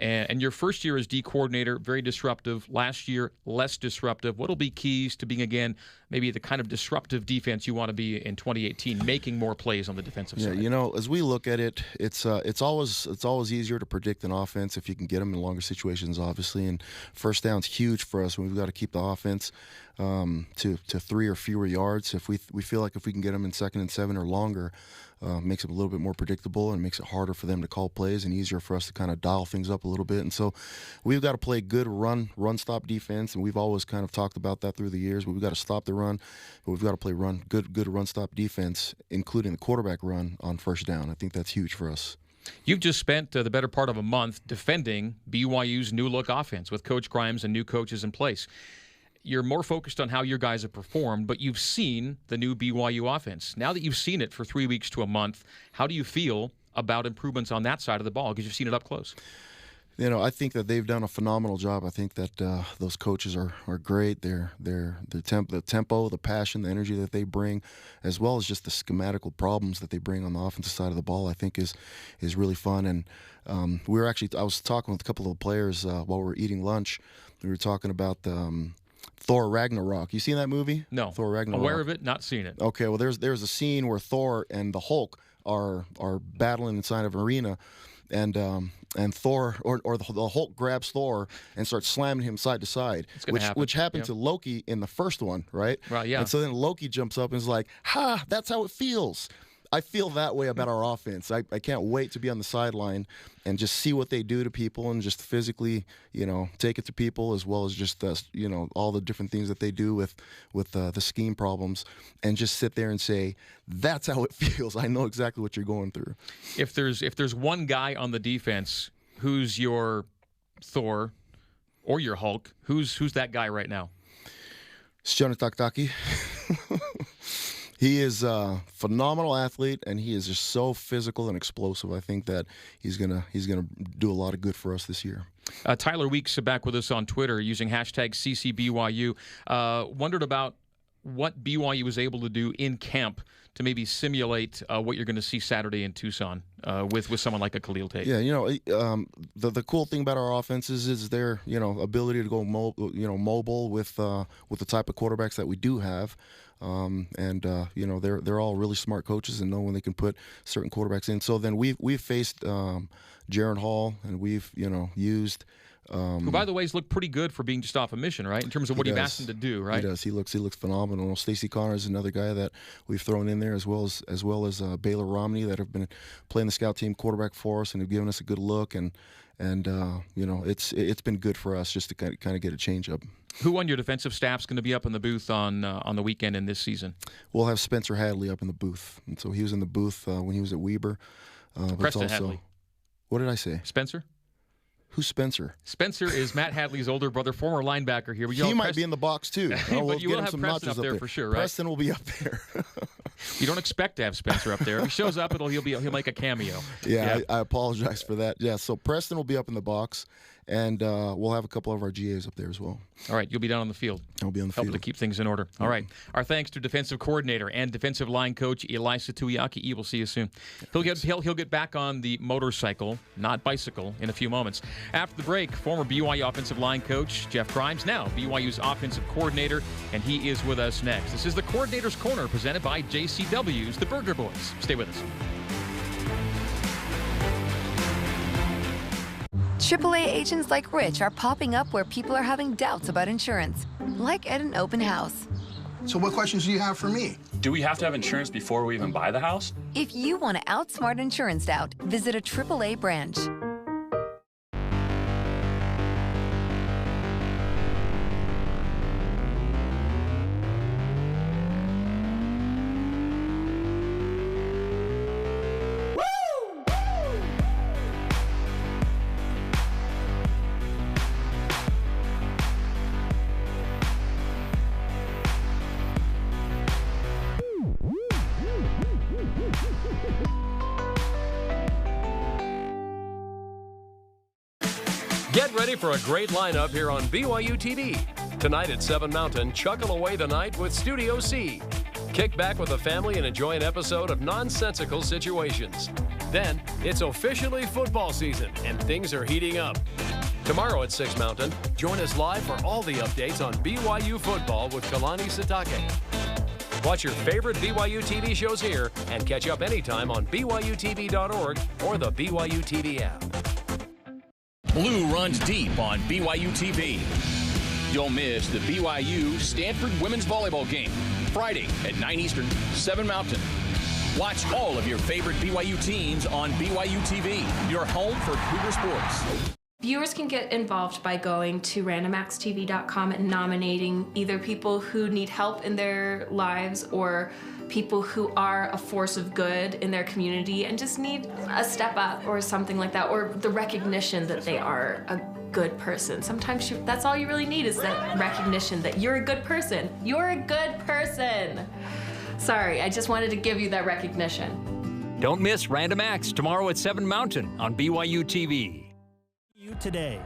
And your first year as D coordinator, very disruptive. Last year, less disruptive. What will be keys to being, again, maybe the kind of disruptive defense you want to be in 2018, making more plays on the defensive side? As we look at it, it's always easier to predict an offense if you can get them in longer situations, obviously. And first down's huge for us. We've got to keep the offense to 3 or fewer yards. If we feel like if we can get them in 2nd and 7 or longer, makes it a little bit more predictable and makes it harder for them to call plays and easier for us to kind of dial things up a little bit. And so we've got to play good run-stop defense, and we've always kind of talked about that through the years. We've got to stop the run, but we've got to play good run-stop defense, including the quarterback run on first down. I think that's huge for us. You've just spent the better part of a month defending BYU's new-look offense with Coach Grimes and new coaches in place. You're more focused on how your guys have performed, but you've seen the new BYU offense. Now that you've seen it for 3 weeks to a month, how do you feel about improvements on that side of the ball, because you've seen it up close? You know, I think that they've done a phenomenal job. I think that those coaches are great. The tempo, the passion, the energy that they bring, as well as just the schematical problems that they bring on the offensive side of the ball, I think is really fun. And I was talking with a couple of players while we were eating lunch. We were talking about Thor Ragnarok. You seen that movie? No. Thor Ragnarok. Aware of it, not seen it. Okay, well, there's a scene where Thor and the Hulk are battling inside of an arena. And Thor or the Hulk grabs Thor and starts slamming him side to side, which happened to Loki in the first one, right? Right, yeah. And so then Loki jumps up and is like, "Ha! That's how it feels." I feel that way about our offense. I can't wait to be on the sideline and just see what they do to people and just physically, take it to people, as well as just all the different things that they do with the scheme problems, and just sit there and say, that's how it feels. I know exactly what you're going through. If there's one guy on the defense who's your Thor or your Hulk, who's that guy right now? Stjone Taktaki. He is a phenomenal athlete, and he is just so physical and explosive. I think that he's gonna do a lot of good for us this year. Tyler Weeks back with us on Twitter using hashtag #CCBYU. Wondered about what BYU was able to do in camp to maybe simulate what you're going to see Saturday in Tucson with someone like a Khalil Tate. Yeah, the cool thing about our offenses is their ability to go mobile with the type of quarterbacks that we do have. They're all really smart coaches and know when they can put certain quarterbacks in. So then we've faced Jaron Hall, and we've used who, by the way, has looked pretty good for being just off a mission, right? In terms of what you've asked him to do, right? He does. He looks phenomenal. Stacey Connor is another guy that we've thrown in there, as well as Baylor Romney, that have been playing the scout team quarterback for us and have given us a good look. And it's been good for us just to kind of get a change up. Who on your defensive staff is going to be up in the booth on the weekend in this season? We'll have Spencer Hadley up in the booth, and so he was in the booth when he was at Weber. Preston Hadley. What did I say? Spencer? Who's Spencer? Spencer is Matt Hadley's older brother, former linebacker here. He might be in the box too. But you will have Preston up there for sure, right? Preston will be up there. You don't expect to have Spencer up there. If he shows up, he'll make a cameo. Yeah. I apologize for that. Yeah, so Preston will be up in the box, and we'll have a couple of our GAs up there as well. All right, you'll be down on the field. I'll be on the field. Helping to keep things in order. All right. Our thanks to defensive coordinator and defensive line coach Elisa Tuiaki. We'll see you soon. He'll get back on the motorcycle, not bicycle, in a few moments. After the break, former BYU offensive line coach Jeff Grimes, now BYU's offensive coordinator, and he is with us next. This is the Coordinator's Corner, presented by JCW's The Burger Boys. Stay with us. AAA agents like Rich are popping up where people are having doubts about insurance, like at an open house. So what questions do you have for me? Do we have to have insurance before we even buy the house? If you want to outsmart insurance doubt, visit a AAA branch. Get ready for a great lineup here on BYU TV. Tonight at 7 Mountain, chuckle away the night with Studio C. Kick back with the family and enjoy an episode of Nonsensical Situations. Then, it's officially football season, and things are heating up. Tomorrow at 6 Mountain, join us live for all the updates on BYU football with Kalani Sitake. Watch your favorite BYU TV shows here and catch up anytime on BYUtv.org or the BYU TV app. Blue runs deep on BYU TV. Don't miss the BYU Stanford women's volleyball game, Friday at 9 Eastern, 7 Mountain. Watch all of your favorite BYU teams on BYU TV, your home for Cougar sports. Viewers can get involved by going to randomaxtv.com and nominating either people who need help in their lives or people who are a force of good in their community and just need a step up or something like that, or the recognition that they are a good person. Sometimes that's all you really need, is that recognition that you're a good person. You're a good person. Sorry, I just wanted to give you that recognition. Don't miss Random Acts tomorrow at 7 Mountain on BYU TV. Live today.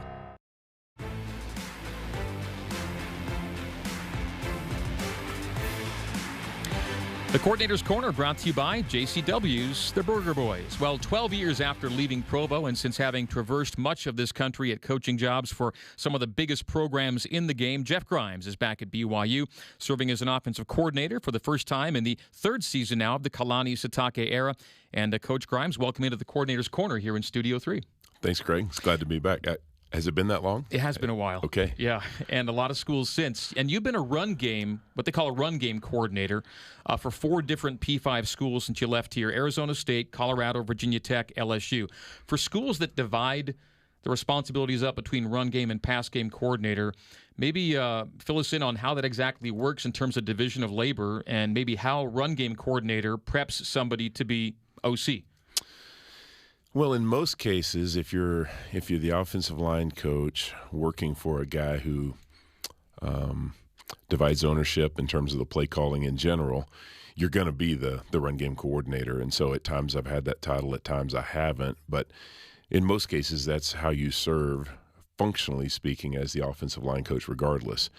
The Coordinator's Corner brought to you by JCW's The Burger Boys. Well, 12 years after leaving Provo and since having traversed much of this country at coaching jobs for some of the biggest programs in the game, Jeff Grimes is back at BYU, serving as an offensive coordinator for the first time in the third season now of the Kalani Sitake era. And Coach Grimes, welcome into the Coordinator's Corner here in Studio 3. Thanks, Craig. It's glad to be back. Has it been that long? It has been a while. Okay. Yeah, and a lot of schools since. And you've been a run game, what they call a run game coordinator, for 4 different P5 schools since you left here: Arizona State, Colorado, Virginia Tech, LSU. For schools that divide the responsibilities up between run game and pass game coordinator, maybe fill us in on how that exactly works in terms of division of labor, and maybe how run game coordinator preps somebody to be OC. Well, in most cases, if you're the offensive line coach working for a guy who divides ownership in terms of the play calling in general, you're going to be the run game coordinator. And so at times I've had that title, at times I haven't. But in most cases, that's how you serve, functionally speaking, as the offensive line coach regardless.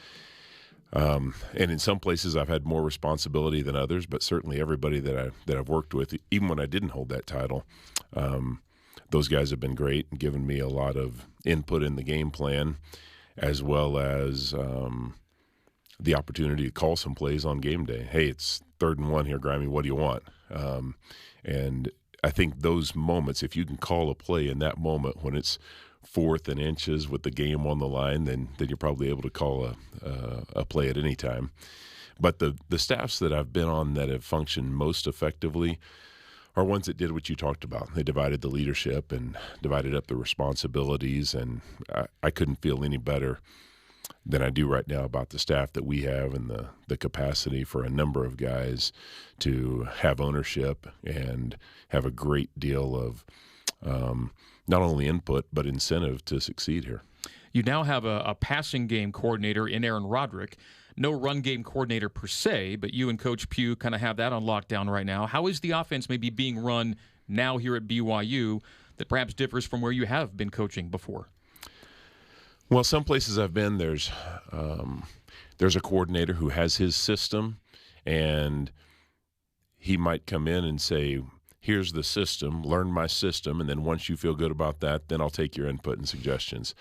And in some places I've had more responsibility than others, but certainly everybody that I've worked with, even when I didn't hold that title, those guys have been great and given me a lot of input in the game plan, as well as the opportunity to call some plays on game day. Hey, it's 3rd and 1 here, Grimey. What do you want? And I think those moments, if you can call a play in that moment when it's 4th and inches with the game on the line, then you're probably able to call a play at any time. But the staffs that I've been on that have functioned most effectively are ones that did what you talked about. They divided the leadership and divided up the responsibilities, and I couldn't feel any better than I do right now about the staff that we have and the capacity for a number of guys to have ownership and have a great deal of not only input but incentive to succeed here. You now have a passing game coordinator in Aaron Roderick. No run game coordinator per se, but you and Coach Pugh kind of have that on lockdown right now. How is the offense maybe being run now here at BYU that perhaps differs from where you have been coaching before? Well, some places I've been, there's a coordinator who has his system, and he might come in and say, here's the system, learn my system, and then once you feel good about that, then I'll take your input and suggestions.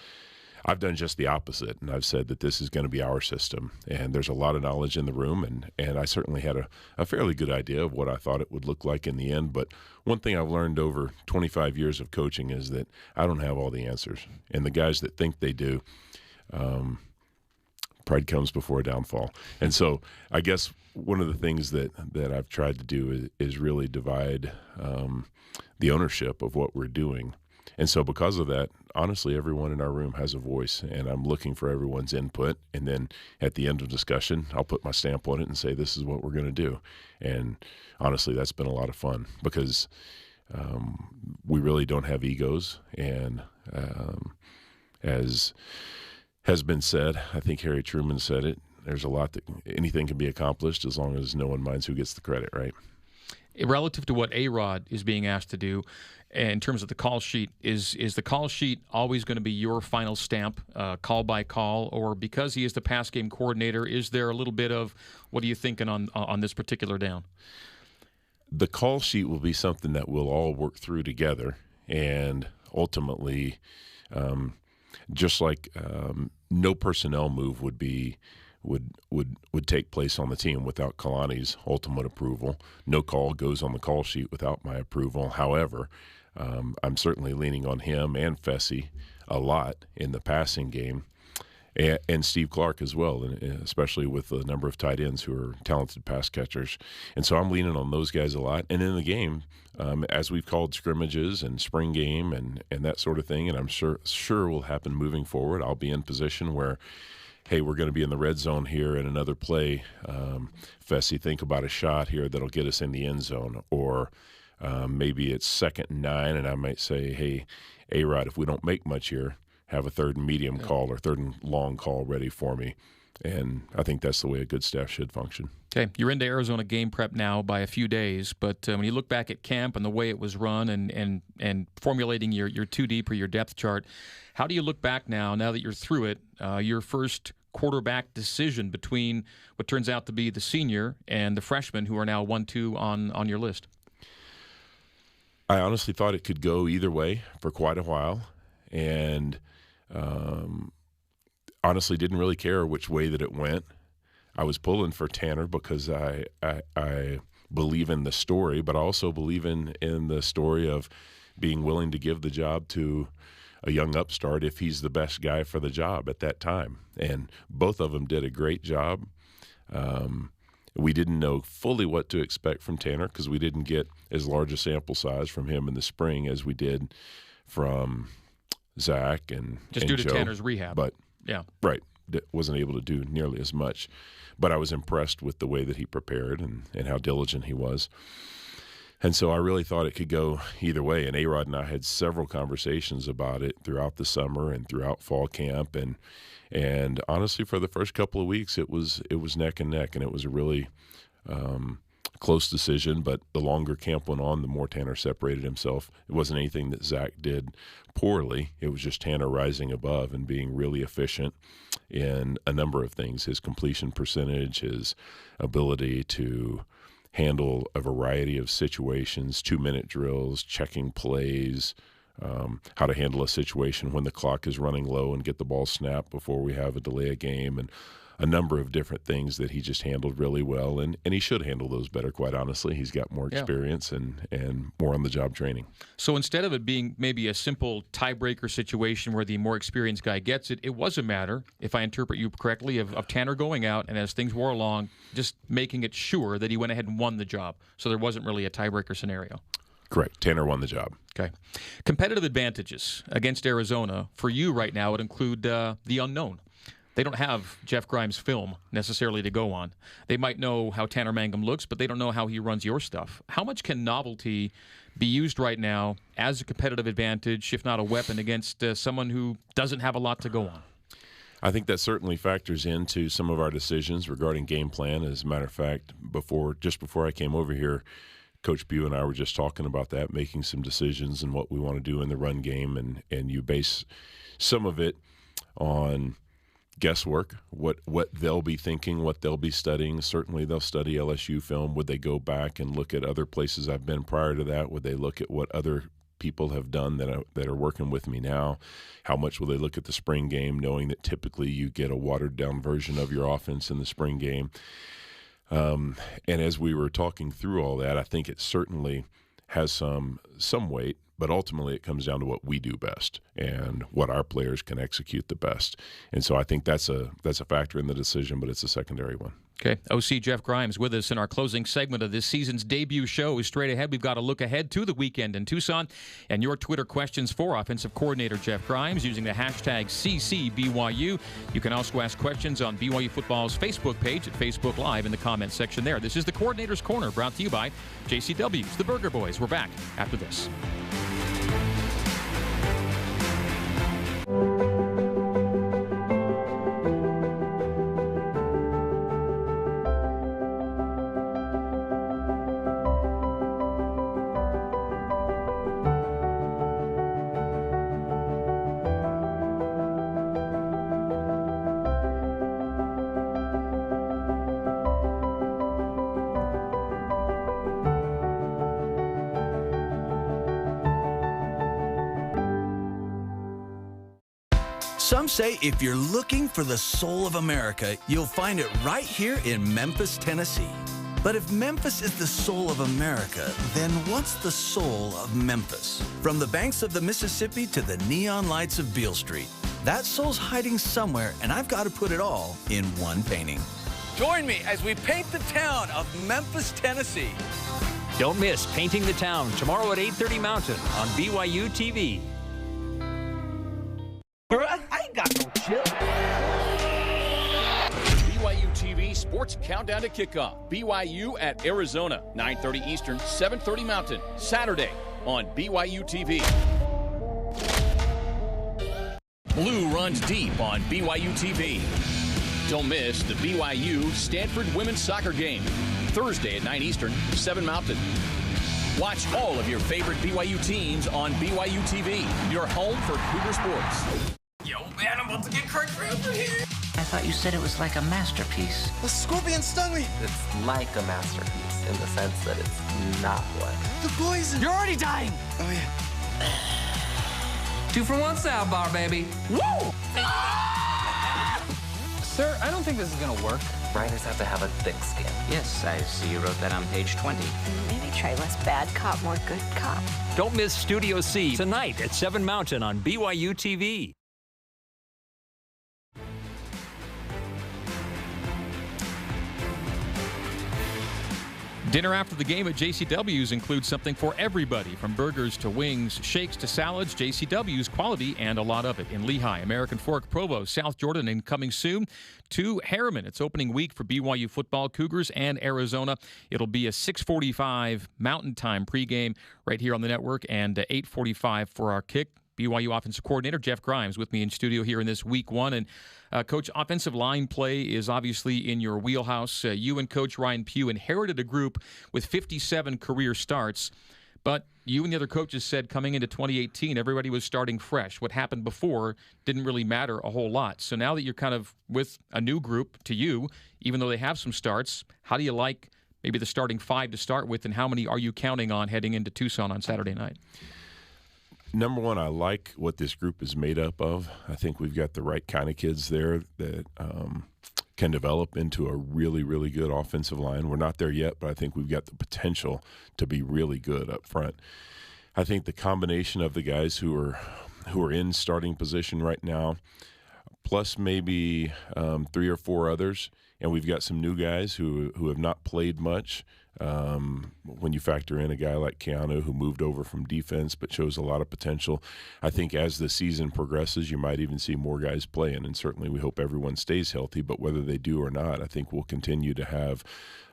I've done just the opposite, and I've said that this is going to be our system, and there's a lot of knowledge in the room, and I certainly had a fairly good idea of what I thought it would look like in the end. But one thing I've learned over 25 years of coaching is that I don't have all the answers, and the guys that think they do, pride comes before a downfall. And so I guess one of the things that I've tried to do is really divide the ownership of what we're doing. And so because of that, honestly, everyone in our room has a voice, and I'm looking for everyone's input. And then at the end of discussion, I'll put my stamp on it and say, this is what we're going to do. And honestly, that's been a lot of fun because we really don't have egos. And as has been said, I think Harry Truman said it, there's a lot that anything can be accomplished as long as no one minds who gets the credit, right? Relative to what A-Rod is being asked to do, in terms of the call sheet, is the call sheet always going to be your final stamp, call by call, or because he is the pass game coordinator, is there a little bit of what are you thinking on this particular down? The call sheet will be something that we'll all work through together, and ultimately, just like no personnel move would take place on the team without Kalani's ultimate approval. No call goes on the call sheet without my approval. However, I'm certainly leaning on him and Fessy a lot in the passing game, and Steve Clark as well, especially with the number of tight ends who are talented pass catchers. And so I'm leaning on those guys a lot. And in the game, as we've called scrimmages and spring game and that sort of thing, and I'm sure will happen moving forward, I'll be in position where, hey, we're going to be in the red zone here in another play. Fessy, think about a shot here that'll get us in the end zone. Or maybe it's 2nd and 9, and I might say, hey, A-Rod, if we don't make much here, have a 3rd and medium call or 3rd and long call ready for me. And I think that's the way a good staff should function. Okay, you're into Arizona game prep now by a few days, but when you look back at camp and the way it was run and formulating your 2 deep or your depth chart, how do you look back now that you're through it, your first quarterback decision between what turns out to be the senior and the freshman who are now 1-2 on your list? I honestly thought it could go either way for quite a while, and honestly didn't really care which way that it went. I was pulling for Tanner because I believe in the story, but I also believe in the story of being willing to give the job to a young upstart if he's the best guy for the job at that time. And both of them did a great job. We didn't know fully what to expect from Tanner because we didn't get as large a sample size from him in the spring as we did from Zach and just due to Joe. Tanner's rehab. But yeah, right, wasn't able to do nearly as much. But I was impressed with the way that he prepared and how diligent he was. And so I really thought it could go either way. And A-Rod and I had several conversations about it throughout the summer and throughout fall camp. And honestly, for the first couple of weeks, it was neck and neck, and it was a really close decision. But the longer camp went on, the more Tanner separated himself. It wasn't anything that Zach did poorly. It was just Tanner rising above and being really efficient in a number of things. His completion percentage, his ability to handle a variety of situations, 2-minute drills, checking plays, how to handle a situation when the clock is running low and get the ball snapped before we have a delay of game, and a number of different things that he just handled really well. And he should handle those better, quite honestly. He's got more experience and more on-the-job training. So instead of it being maybe a simple tiebreaker situation where the more experienced guy gets it, it was a matter, if I interpret you correctly, of Tanner going out and as things wore along, just making it sure that he went ahead and won the job. So there wasn't really a tiebreaker scenario. Correct. Tanner won the job. Okay. Competitive advantages against Arizona for you right now would include the unknown. They don't have Jeff Grimes' film necessarily to go on. They might know how Tanner Mangum looks, but they don't know how he runs your stuff. How much can novelty be used right now as a competitive advantage, if not a weapon, against someone who doesn't have a lot to go on? I think that certainly factors into some of our decisions regarding game plan. As a matter of fact, just before I came over here, Coach Bew and I were just talking about that, making some decisions and what we want to do in the run game, and you base some of it on guesswork, what they'll be thinking, what they'll be studying. Certainly they'll study LSU film. Would they go back and look at other places I've been prior to that? Would they look at what other people have done that are working with me now? How much will they look at the spring game, knowing that typically you get a watered-down version of your offense in the spring game? And as we were talking through all that, I think it certainly has some weight, but ultimately it comes down to what we do best and what our players can execute the best. And so I think that's a factor in the decision, but it's a secondary one. Okay, OC Jeff Grimes with us in our closing segment of this season's debut show. Straight ahead, we've got a look ahead to the weekend in Tucson and your Twitter questions for offensive coordinator Jeff Grimes using the hashtag #CCBYU. You can also ask questions on BYU Football's Facebook page at Facebook Live in the comments section there. This is the Coordinator's Corner, brought to you by JCW's The Burger Boys. We're back after this. Some say if you're looking for the soul of America, you'll find it right here in Memphis, Tennessee. But if Memphis is the soul of America, then what's the soul of Memphis? From the banks of the Mississippi to the neon lights of Beale Street, that soul's hiding somewhere, and I've got to put it all in one painting. Join me as we paint the town of Memphis, Tennessee. Don't miss Painting the Town tomorrow at 8:30 Mountain on BYU TV. I ain't got no chip. BYU TV Sports Countdown to Kickoff. BYU at Arizona, 9:30 Eastern, 7:30 Mountain, Saturday on BYU TV. Blue runs deep on BYU TV. Don't miss the BYU Stanford women's soccer game. Thursday at 9 Eastern, 7 Mountain. Watch all of your favorite BYU teams on BYU TV, your home for Cougar sports. Yo, man, I'm about to get cracked over here. I thought you said it was like a masterpiece. The scorpion stung me. It's like a masterpiece in the sense that it's not one. The poison. You're already dying. Oh, yeah. 2 for 1 salad bar, baby. Woo! Sir, I don't think this is gonna work. Writers have to have a thick skin. Yes, I see you wrote that on page 20. Maybe try less bad cop, more good cop. Don't miss Studio C tonight at 7 Mountain on BYU TV. Dinner after the game at JCW's includes something for everybody, from burgers to wings, shakes to salads. JCW's, quality and a lot of it. In Lehigh, American Fork, Provo, South Jordan, and coming soon to Harriman. It's opening week for BYU football, Cougars, and Arizona. It'll be a 6:45 Mountain Time pregame right here on the network, and 8:45 for our kick. BYU offensive coordinator Jeff Grimes with me in studio here in this week one. And Coach, offensive line play is obviously in your wheelhouse. You and Coach Ryan Pugh inherited a group with 57 career starts, but you and the other coaches said coming into 2018, everybody was starting fresh. What happened before didn't really matter a whole lot. So now that you're kind of with a new group to you, even though they have some starts, how do you like maybe the starting 5 to start with, and how many are you counting on heading into Tucson on Saturday night? Number one, I like what this group is made up of. I think we've got the right kind of kids there that can develop into a really, really good offensive line. We're not there yet, but I think we've got the potential to be really good up front. I think the combination of the guys who are in starting position right now, plus maybe 3 or 4 others, and we've got some new guys who have not played much. When you factor in a guy like Keanu, who moved over from defense but shows a lot of potential, I think as the season progresses, you might even see more guys playing, and certainly we hope everyone stays healthy, but whether they do or not, I think we'll continue to have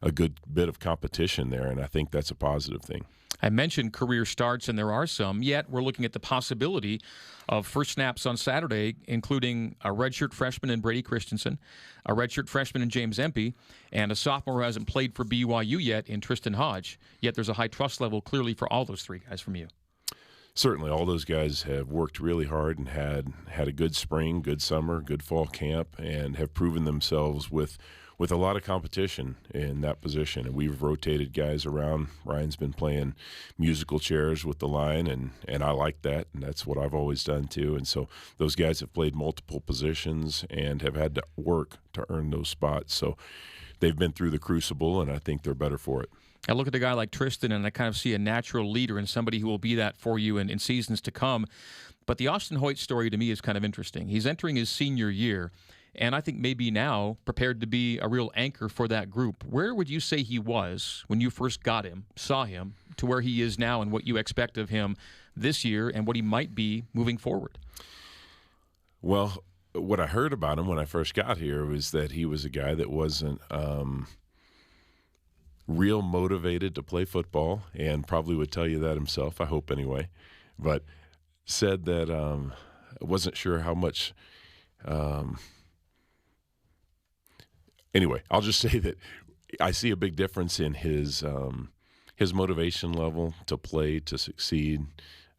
a good bit of competition there, and I think that's a positive thing. I mentioned career starts, and there are some, yet we're looking at the possibility of first snaps on Saturday, including a redshirt freshman in Brady Christensen, a redshirt freshman in James Empey, and a sophomore who hasn't played for BYU yet in Tristan Hodge. Yet there's a high trust level clearly for all those 3 guys from you. Certainly, all those guys have worked really hard and had a good spring, good summer, good fall camp, and have proven themselves with a lot of competition in that position. And we've rotated guys around. Ryan's been playing musical chairs with the line, and I like that, and that's what I've always done too. And so those guys have played multiple positions and have had to work to earn those spots. So they've been through the crucible, and I think they're better for it. I look at a guy like Tristan, and I kind of see a natural leader and somebody who will be that for you in seasons to come. But the Austin Hoyt story to me is kind of interesting. He's entering his senior year, and I think maybe now prepared to be a real anchor for that group. Where would you say he was when you first saw him, to where he is now and what you expect of him this year and what he might be moving forward? Well, what I heard about him when I first got here was that he was a guy that wasn't real motivated to play football, and probably would tell you that himself, I hope anyway, but said that wasn't sure how much anyway, I'll just say that I see a big difference in his motivation level to play, to succeed,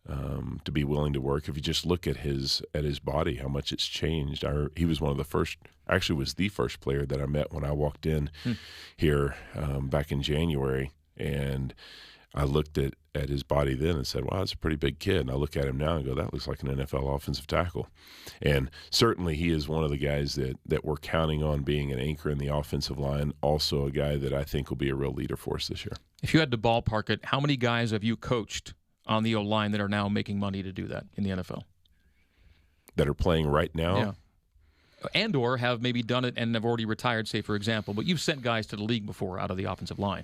to be willing to work. If you just look at his body, how much it's changed. He was one of the first, actually was the first player that I met when I walked in here back in January, and I looked at his body then and said, wow, that's a pretty big kid. And I look at him now and go, that looks like an NFL offensive tackle. And certainly he is one of the guys that we're counting on being an anchor in the offensive line, also a guy that I think will be a real leader for us this year. If you had to ballpark it, how many guys have you coached on the O-line that are now making money to do that in the NFL? That are playing right now? Yeah. And or have maybe done it and have already retired, say, for example. But you've sent guys to the league before out of the offensive line.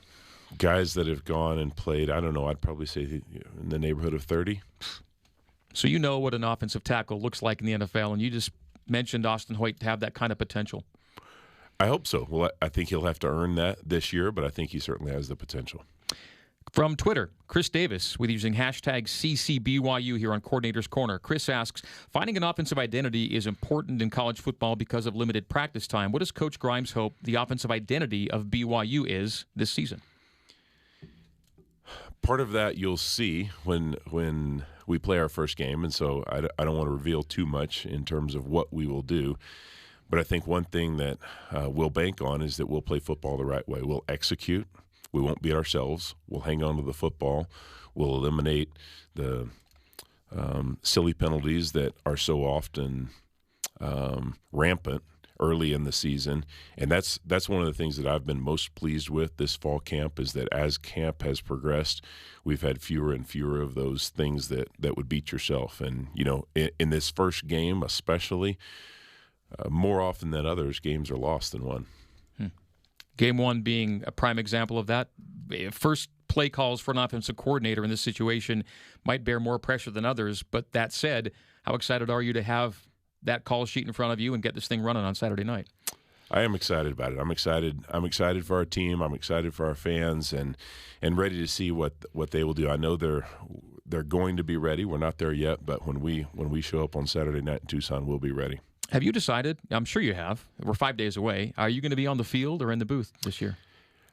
Guys that have gone and played, I don't know, I'd probably say in the neighborhood of 30. So you know what an offensive tackle looks like in the NFL, and you just mentioned Austin Hoyt to have that kind of potential. I hope so. Well, I think he'll have to earn that this year, but I think he certainly has the potential. From Twitter, Chris Davis, with using hashtag CCBYU here on Coordinator's Corner. Chris asks, finding an offensive identity is important in college football because of limited practice time. What does Coach Grimes hope the offensive identity of BYU is this season? Part of that you'll see when we play our first game, and so I don't want to reveal too much in terms of what we will do. But I think one thing that we'll bank on is that we'll play football the right way. We'll execute. We won't beat ourselves. We'll hang on to the football. We'll eliminate the silly penalties that are so often rampant early in the season. And that's one of the things that I've been most pleased with this fall camp, is that as camp has progressed, we've had fewer and fewer of those things that would beat yourself. And, you know, in this first game especially, more often than others, games are lost than won. Game one being a prime example of that. First play calls for an offensive coordinator in this situation might bear more pressure than others. But that said, how excited are you to have that call sheet in front of you and get this thing running on Saturday night? I am excited about it. I'm excited for our team. I'm excited for our fans, and ready to see what they will do. I know they're going to be ready. We're not there yet, but when we show up on Saturday night in Tucson, we'll be ready. Have you decided? I'm sure you have. We're 5 days away. Are you going to be on the field or in the booth this year?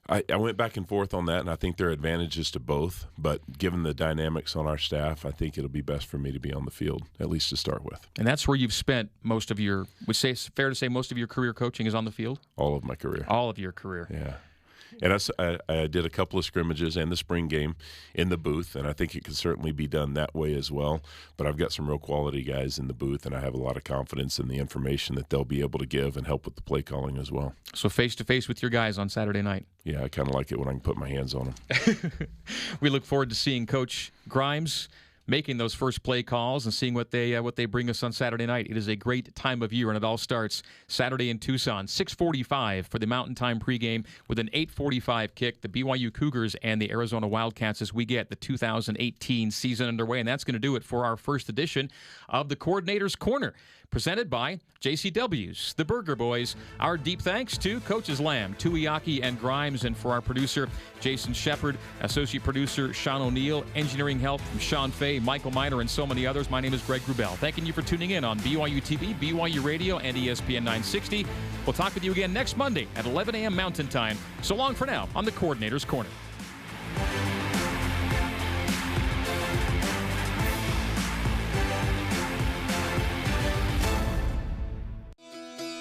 I went back and forth on that, and I think there are advantages to both. But given the dynamics on our staff, I think it'll be best for me to be on the field, at least to start with. And that's where you've spent most of your, would say it's fair to say most of your career coaching is on the field? All of my career. All of your career. Yeah. And I did a couple of scrimmages and the spring game in the booth, and I think it can certainly be done that way as well. But I've got some real quality guys in the booth, and I have a lot of confidence in the information that they'll be able to give and help with the play calling as well. So face-to-face with your guys on Saturday night. Yeah, I kind of like it when I can put my hands on them. We look forward to seeing Coach Grimes making those first play calls and seeing what they bring us on Saturday night. It is a great time of year, and it all starts Saturday in Tucson, 6:45 for the Mountain Time pregame with an 8:45 kick. The BYU Cougars and the Arizona Wildcats as we get the 2018 season underway, and that's going to do it for our first edition of the Coordinator's Corner, presented by JCW's, the Burger Boys. Our deep thanks to Coaches Lamb, Tuiaki, and Grimes, and for our producer, Jason Shepard, associate producer, Sean O'Neill, engineering help from Sean Fay, Michael Miner, and so many others. My name is Greg Wrubell. Thanking you for tuning in on BYU TV, BYU Radio, and ESPN 960. We'll talk with you again next Monday at 11 a.m. Mountain Time. So long for now on the Coordinator's Corner.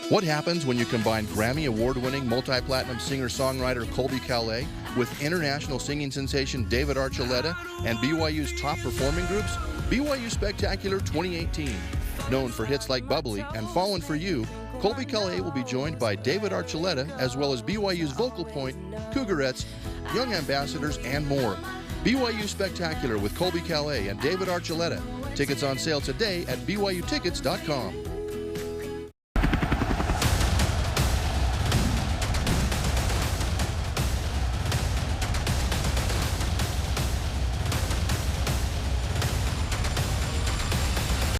What happens when you combine Grammy Award-winning multi-platinum singer-songwriter Colby Calais with international singing sensation David Archuleta and BYU's top performing groups? BYU Spectacular 2018. Known for hits like Bubbly and Fallen for You, Colby Calais will be joined by David Archuleta as well as BYU's Vocal Point, Cougarettes, Young Ambassadors, and more. BYU Spectacular with Colby Calais and David Archuleta. Tickets on sale today at BYUtickets.com.